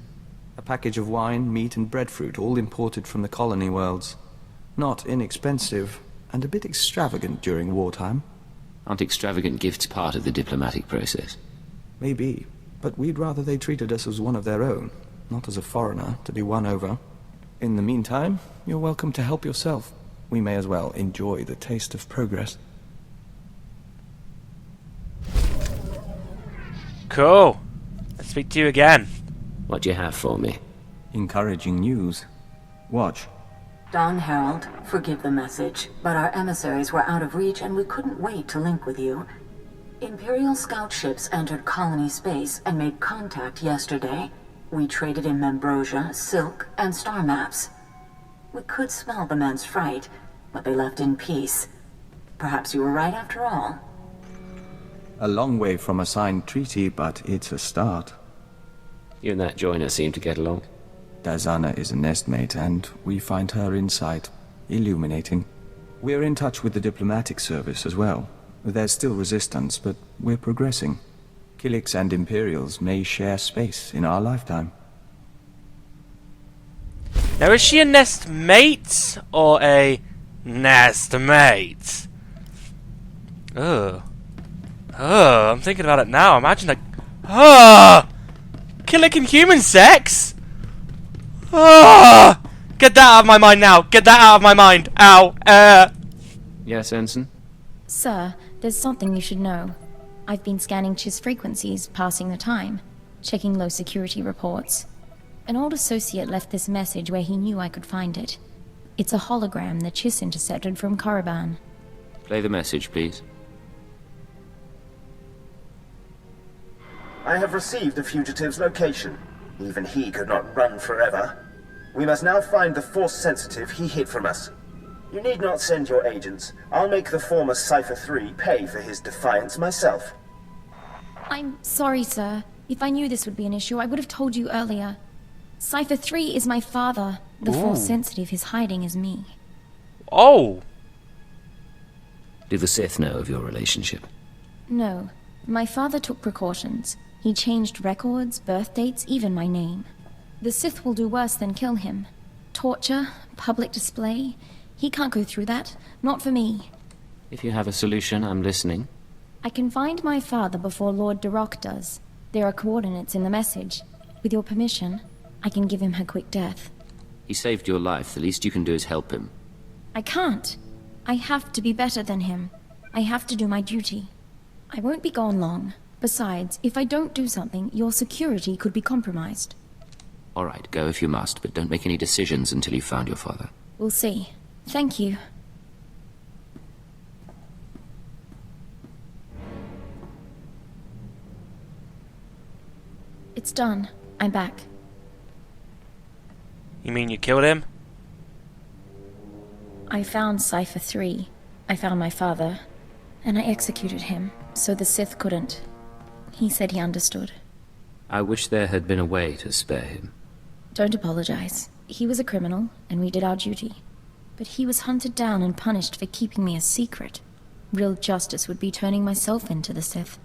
A package of wine, meat and breadfruit, all imported from the colony worlds. Not inexpensive, and a bit extravagant during wartime. Aren't extravagant gifts part of the diplomatic process? Maybe, but we'd rather they treated us as one of their own, not as a foreigner to be won over. In the meantime, you're welcome to help yourself. We may as well enjoy the taste of progress. Cool. Let's speak to you again. What do you have for me? Encouraging news. Watch. Don Harold, forgive the message, but our emissaries were out of reach and we couldn't wait to link with you. Imperial scout ships entered colony space and made contact yesterday. We traded in Membrosia, silk, and star maps. We could smell the men's fright, but they left in peace. Perhaps you were right after all. A long way from a signed treaty, but it's a start. You and that joiner seem to get along. Dazana is a nestmate, and we find her insight illuminating. We're in touch with the diplomatic service as well. There's still resistance, but we're progressing. Kilix and Imperials may share space in our lifetime. Now, is she a nest mate or a nest mate? Ugh. Ugh, I'm thinking about it now. Imagine like, Killick and human sex? Get that out of my mind now. Get that out of my mind. Ow. Yes, Ensign? Sir, there's something you should know. I've been scanning Chiss frequencies, passing the time, checking low security reports. An old associate left this message where he knew I could find it. It's a hologram that Chiss intercepted from Korriban. Play the message, please. I have received the fugitive's location. Even he could not run forever. We must now find the force sensitive he hid from us. You need not send your agents. I'll make the former Cypher 3 pay for his defiance myself. I'm sorry, sir. If I knew this would be an issue, I would have told you earlier. Cypher 3 is my father. The force sensitive he's hiding is me. Oh. Do the Sith know of your relationship? No. My father took precautions. He changed records, birth dates, even my name. The Sith will do worse than kill him. Torture, public display. He can't go through that. Not for me. If you have a solution, I'm listening. I can find my father before Lord Darok does. There are coordinates in the message. With your permission, I can give him her quick death. He saved your life. The least you can do is help him. I can't. I have to be better than him. I have to do my duty. I won't be gone long. Besides, if I don't do something, your security could be compromised. All right, go if you must, but don't make any decisions until you've found your father. We'll see. Thank you. It's done. I'm back. You mean you killed him? I found Cypher 3. I found my father. And I executed him, so the Sith couldn't. He said he understood. I wish there had been a way to spare him. Don't apologize. He was a criminal, and we did our duty. But he was hunted down and punished for keeping me a secret. Real justice would be turning myself into the Sith.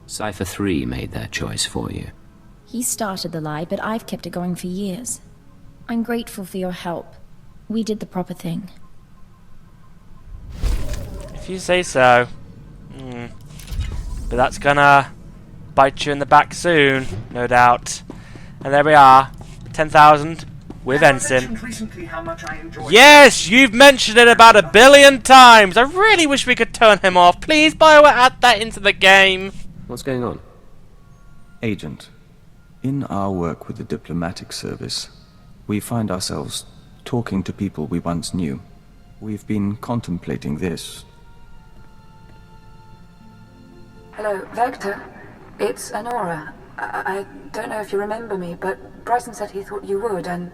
Cypher 3 made that choice for you. He started the lie, but I've kept it going for years. I'm grateful for your help. We did the proper thing. If you say so. But that's gonna bite you in the back soon, no doubt. And there we are, 10,000 with Ensign. Yes, you've mentioned it about 1 billion times. I really wish we could turn him off. Please, BioWare, add that into the game. What's going on? Agent, in our work with the diplomatic service, we find ourselves talking to people we once knew. We've been contemplating this. Hello, Vector. It's Honora. I don't know if you remember me, but Bryson said he thought you would, and...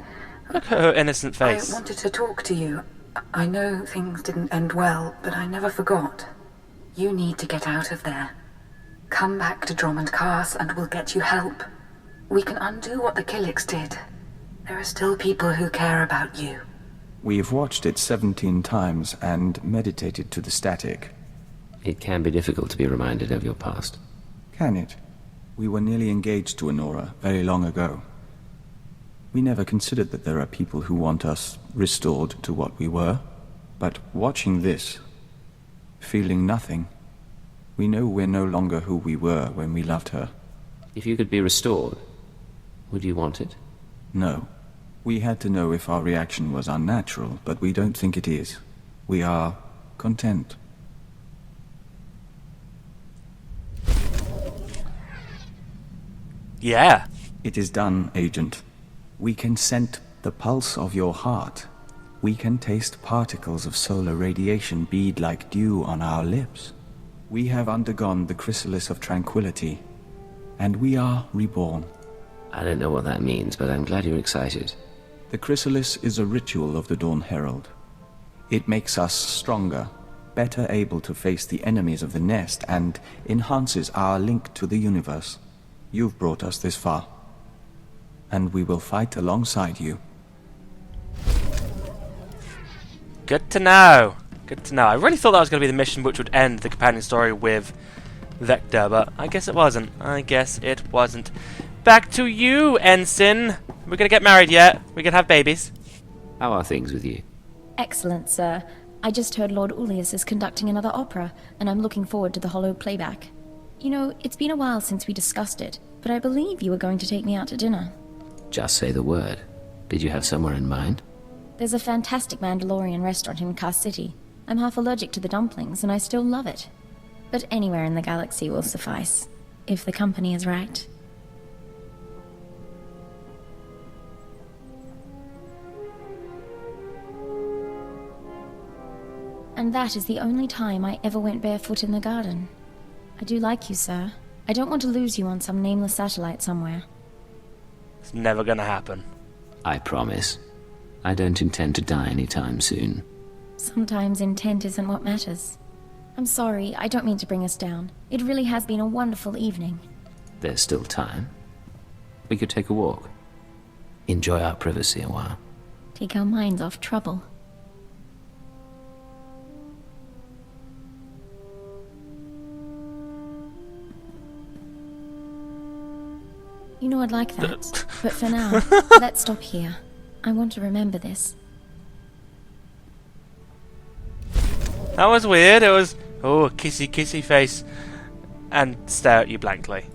Look at her innocent face. I wanted to talk to you. I know things didn't end well, but I never forgot. You need to get out of there. Come back to Drummond Cars and we'll get you help. We can undo what the Killix did. There are still people who care about you. We've watched it 17 times and meditated to the static. It can be difficult to be reminded of your past. Can it? We were nearly engaged to Honora very long ago. We never considered that there are people who want us restored to what we were. But watching this, feeling nothing, we know we're no longer who we were when we loved her. If you could be restored, would you want it? No. We had to know if our reaction was unnatural, but we don't think it is. We are content. Yeah. It is done, Agent. We can scent the pulse of your heart. We can taste particles of solar radiation bead like dew on our lips. We have undergone the chrysalis of tranquility, and we are reborn. I don't know what that means, but I'm glad you're excited. The chrysalis is a ritual of the Dawn Herald. It makes us stronger, better able to face the enemies of the nest, and enhances our link to the universe. You've brought us this far, and we will fight alongside you. Good to know. Good to know. I really thought that was going to be the mission which would end the companion story with Vector, but I guess it wasn't. Back to you, Ensign. We're going to get married yet? We're going to have babies? How are things with you? Excellent, sir. I just heard Lord Ullius is conducting another opera, and I'm looking forward to the hollow playback. You know, it's been a while since we discussed it, but I believe you were going to take me out to dinner. Just say the word. Did you have somewhere in mind? There's a fantastic Mandalorian restaurant in Car City. I'm half allergic to the dumplings, and I still love it. But anywhere in the galaxy will suffice, if the company is right. And that is the only time I ever went barefoot in the garden. I do like you, sir. I don't want to lose you on some nameless satellite somewhere. It's never gonna happen. I promise. I don't intend to die anytime soon. Sometimes intent isn't what matters. I'm sorry, I don't mean to bring us down. It really has been a wonderful evening. There's still time. We could take a walk. Enjoy our privacy a while. Take our minds off trouble. You know I'd like that, but for now, let's stop here. I want to remember this. That was weird. It was, oh, kissy kissy face, and stare at you blankly.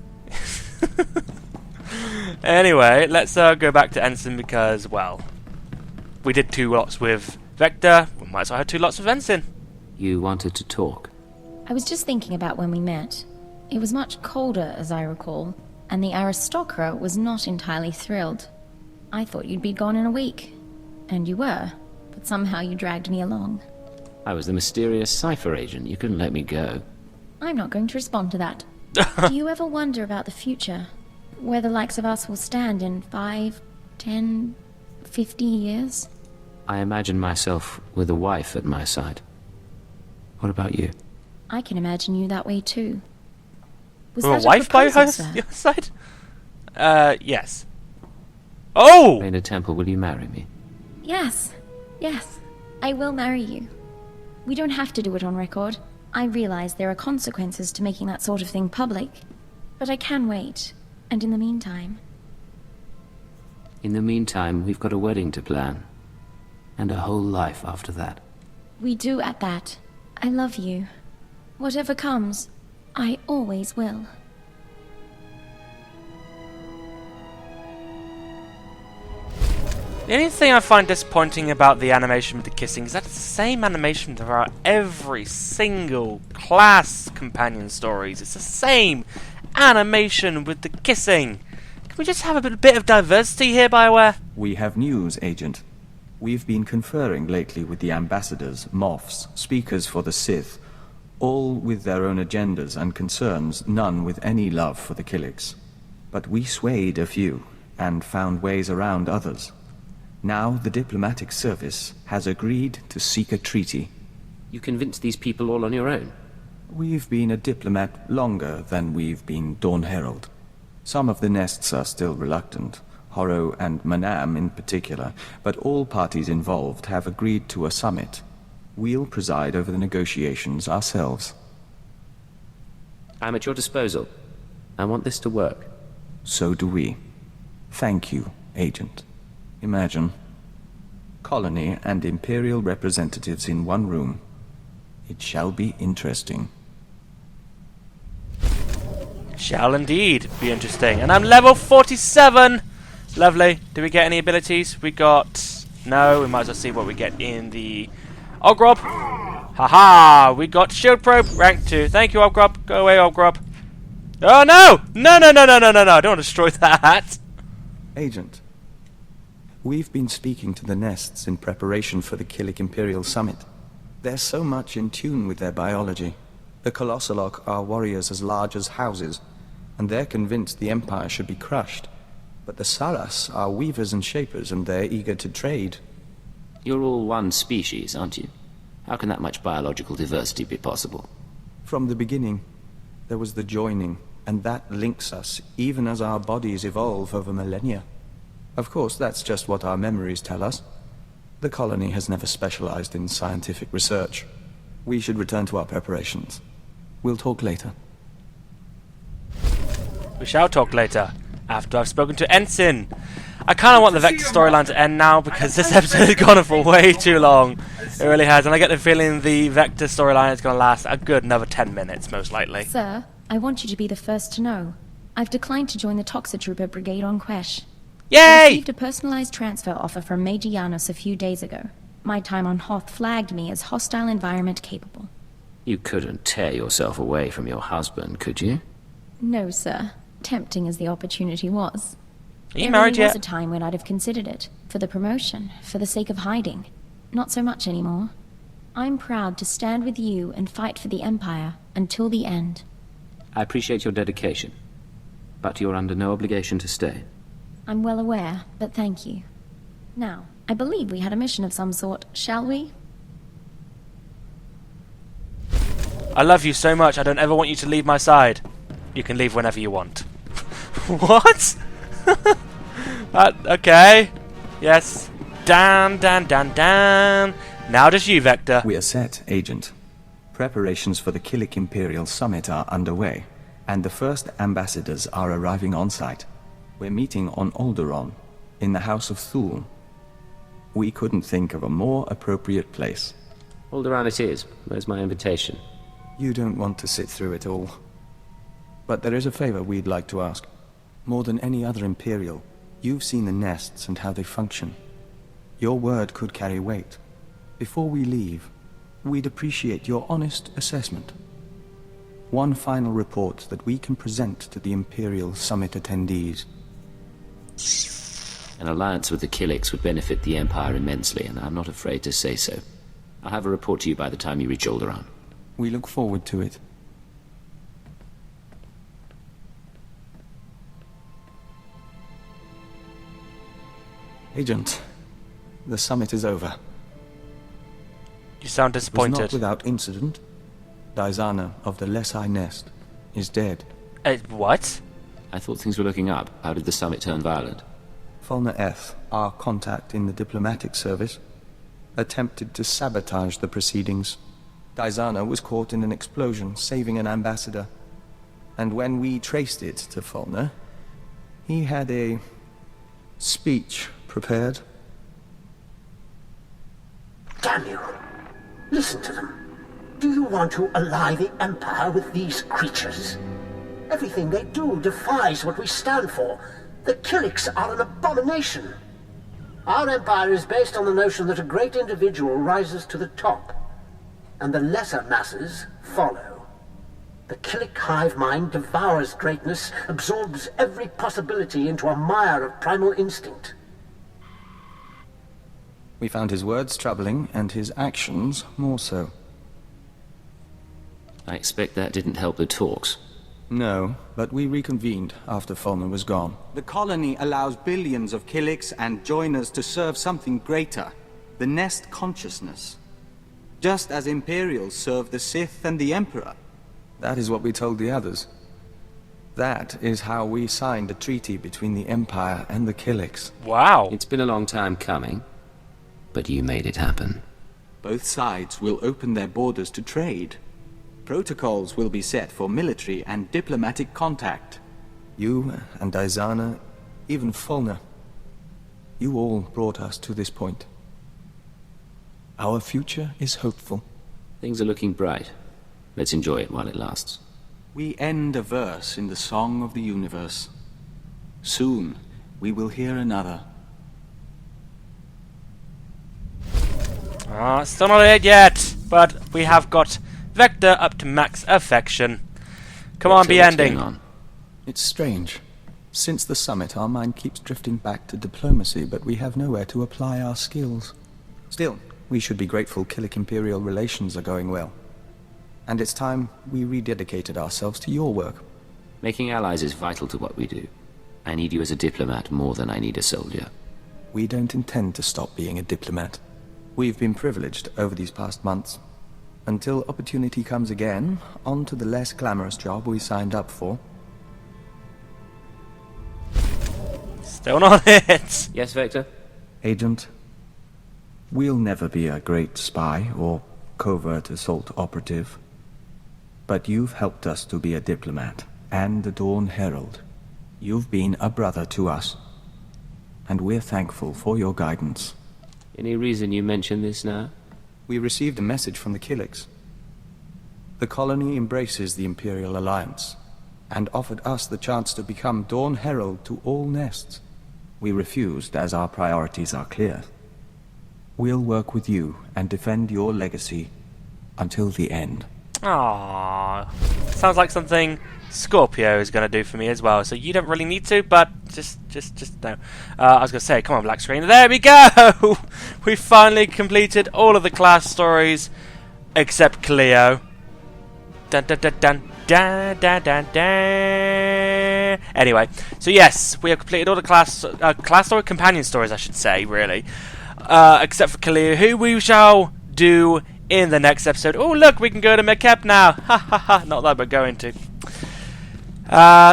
Anyway, let's go back to Ensign because, well, we did 2 lots with Vector. We might as well have 2 lots with Ensign. You wanted to talk? I was just thinking about when we met. It was much colder, as I recall, and the aristocrat was not entirely thrilled. I thought you'd be gone in a week. And you were, but somehow you dragged me along. I was the mysterious cipher agent. You couldn't let me go. I'm not going to respond to that. Do you ever wonder about the future? Where the likes of us will stand in 5, 10, 50 years? I imagine myself with a wife at my side. What about you? I can imagine you that way too. Was With that a wife by your proposal, sir? side? Yes. Oh! Raina Temple, will you marry me? Yes. Yes. I will marry you. We don't have to do it on record. I realize there are consequences to making that sort of thing public. But I can wait. And in the meantime... In the meantime, we've got a wedding to plan. And a whole life after that. We do at that. I love you. Whatever comes, I always will. The only thing I find disappointing about the animation with the kissing is that it's the same animation throughout every single class companion stories. It's the same animation with the kissing. Can we just have a bit of diversity here, BioWare? We have news, Agent. We've been conferring lately with the ambassadors, moths, speakers for the Sith, all with their own agendas and concerns, none with any love for the Killiks. But we swayed a few, and found ways around others. Now the diplomatic service has agreed to seek a treaty. You convinced these people all on your own? We've been a diplomat longer than we've been Dawn Herald. Some of the nests are still reluctant, Horo and Manam in particular, but all parties involved have agreed to a summit. We'll preside over the negotiations ourselves. I'm at your disposal. I want this to work. So do we. Thank you, Agent. Imagine. Colony and Imperial representatives in one room. It shall be interesting. Shall indeed be interesting. And I'm level 47! Lovely. Do we get any abilities? We got... No, we might as well see what we get in the... Ogrob! Haha! We got Shield Probe, rank 2. Thank you, Ogrob. Go away, Ogrob. Oh, no! No, no, no, no, no, no, no. I don't want to destroy that. Agent, we've been speaking to the nests in preparation for the Killik Imperial Summit. They're so much in tune with their biology. The Colossalok are warriors as large as houses, and they're convinced the Empire should be crushed. But the Saras are weavers and shapers, and they're eager to trade. You're all one species, aren't you? How can that much biological diversity be possible? From the beginning, there was the joining, and that links us, even as our bodies evolve over millennia. Of course, that's just what our memories tell us. The colony has never specialized in scientific research. We should return to our preparations. We'll talk later. We shall talk later, after I've spoken to Ensign. I kind of want the Vector storyline to end now, because this episode has gone on for way too long. It really has, and I get the feeling the Vector storyline is going to last a good another 10 minutes, most likely. Sir, I want you to be the first to know. I've declined to join the Toxitrooper Brigade on Quesh. Yay! I received a personalized transfer offer from Major Janos a few days ago. My time on Hoth flagged me as hostile environment capable. You couldn't tear yourself away from your husband, could you? No, sir. Tempting as the opportunity was. Are you There married really was yet? a time when I'd have considered it. For the promotion, for the sake of hiding. Not so much anymore. I'm proud to stand with you and fight for the Empire until the end. I appreciate your dedication, but you're under no obligation to stay. I'm well aware, but thank you. Now, I believe we had a mission of some sort, shall we? I love you so much, I don't ever want you to leave my side. You can leave whenever you want. What? Okay. Yes. Down, down, down, down. Now does you, Vector. We are set, Agent. Preparations for the Killik Imperial Summit are underway, and the first ambassadors are arriving on site. We're meeting on Alderaan, in the House of Thule. We couldn't think of a more appropriate place. Alderaan it is. Where's my invitation? You don't want to sit through it all. But there is a favor we'd like to ask. More than any other Imperial, you've seen the nests and how they function. Your word could carry weight. Before we leave, we'd appreciate your honest assessment. One final report that we can present to the Imperial Summit attendees. An alliance with the Killiks would benefit the Empire immensely, and I'm not afraid to say so. I'll have a report to you by the time you reach Alderaan. We look forward to it. Agent, the summit is over. You sound It was disappointed. not without incident. Daizana of the Lesai Nest is dead. What? I thought things were looking up. How did the summit turn violent? Fulner F., our contact in the diplomatic service, attempted to sabotage the proceedings. Daizana was caught in an explosion, saving an ambassador. And when we traced it to Fulner, he had a speech prepared. Damn you! Listen to them. Do you want to ally the Empire with these creatures? Everything they do defies what we stand for. The Killiks are an abomination. Our empire is based on the notion that a great individual rises to the top, and the lesser masses follow. The Killik hive mind devours greatness, absorbs every possibility into a mire of primal instinct. We found his words troubling, and his actions more so. I expect that didn't help the talks. No, but we reconvened after Fulner was gone. The colony allows billions of Killiks and joiners to serve something greater, the Nest consciousness. Just as Imperials serve the Sith and the Emperor. That is what we told the others. That is how we signed a treaty between the Empire and the Killiks. Wow. It's been a long time coming, but you made it happen. Both sides will open their borders to trade. Protocols will be set for military and diplomatic contact. You and Daizana, even Fulner, you all brought us to this point. Our future is hopeful. Things are looking bright. Let's enjoy it while it lasts. We end a verse in the Song of the Universe. Soon, we will hear another. Still not it yet, but we have got Vector up to max affection. Come on, So be what's ending. going on? It's strange. Since the summit, our mind keeps drifting back to diplomacy, but we have nowhere to apply our skills. Still, we should be grateful Killik-Imperial relations are going well. And it's time we rededicated ourselves to your work. Making allies is vital to what we do. I need you as a diplomat more than I need a soldier. We don't intend to stop being a diplomat. We've been privileged over these past months. Until opportunity comes again, on to the less glamorous job we signed up for. Still not it. Yes, Vector? Agent, we'll never be a great spy or covert assault operative. But you've helped us to be a diplomat and a Dawn Herald. You've been a brother to us. And we're thankful for your guidance. Any reason you mention this now? We received a message from the Killiks. The colony embraces the Imperial Alliance, and offered us the chance to become Dawn Herald to all nests. We refused, as our priorities are clear. We'll work with you and defend your legacy until the end. Aww. Sounds like something Scorpio is going to do for me as well, so you don't really need to, but just no. I was going to say, come on, black screen. There we go! We finally completed all of the class stories, except Kaliyo. Dun dun dun dun dun dun dun dun. Anyway, so yes, we have completed all the class story, companion stories, I should say, really. Except for Kaliyo, who we shall do in the next episode. Oh, look, we can go to Mekep now. Ha ha ha. Not that we're going to.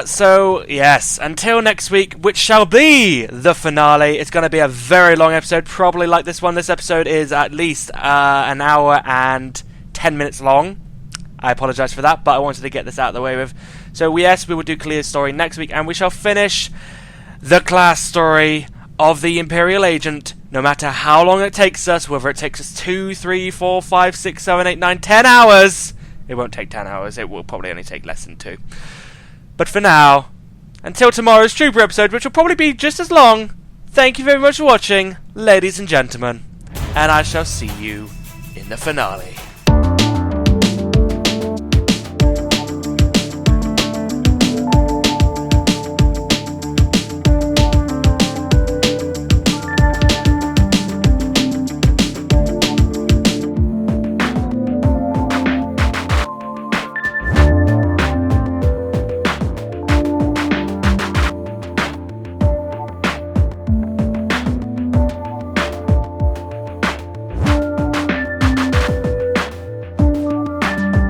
So, yes, until next week, which shall be the finale. It's going to be a very long episode, probably like this one. This episode is at least an hour and 10 minutes long. I apologise for that, but I wanted to get this out of the way with. So, yes, we will do Kaliyo's story next week, and we shall finish the class story of the Imperial Agent, no matter how long it takes us, whether it takes us 2, 3, 4, 5, 6, 7, 8, 9, 10 hours. It won't take 10 hours, it will probably only take less than 2. But for now, until tomorrow's Trooper episode, which will probably be just as long, thank you very much for watching, ladies and gentlemen, and I shall see you in the finale.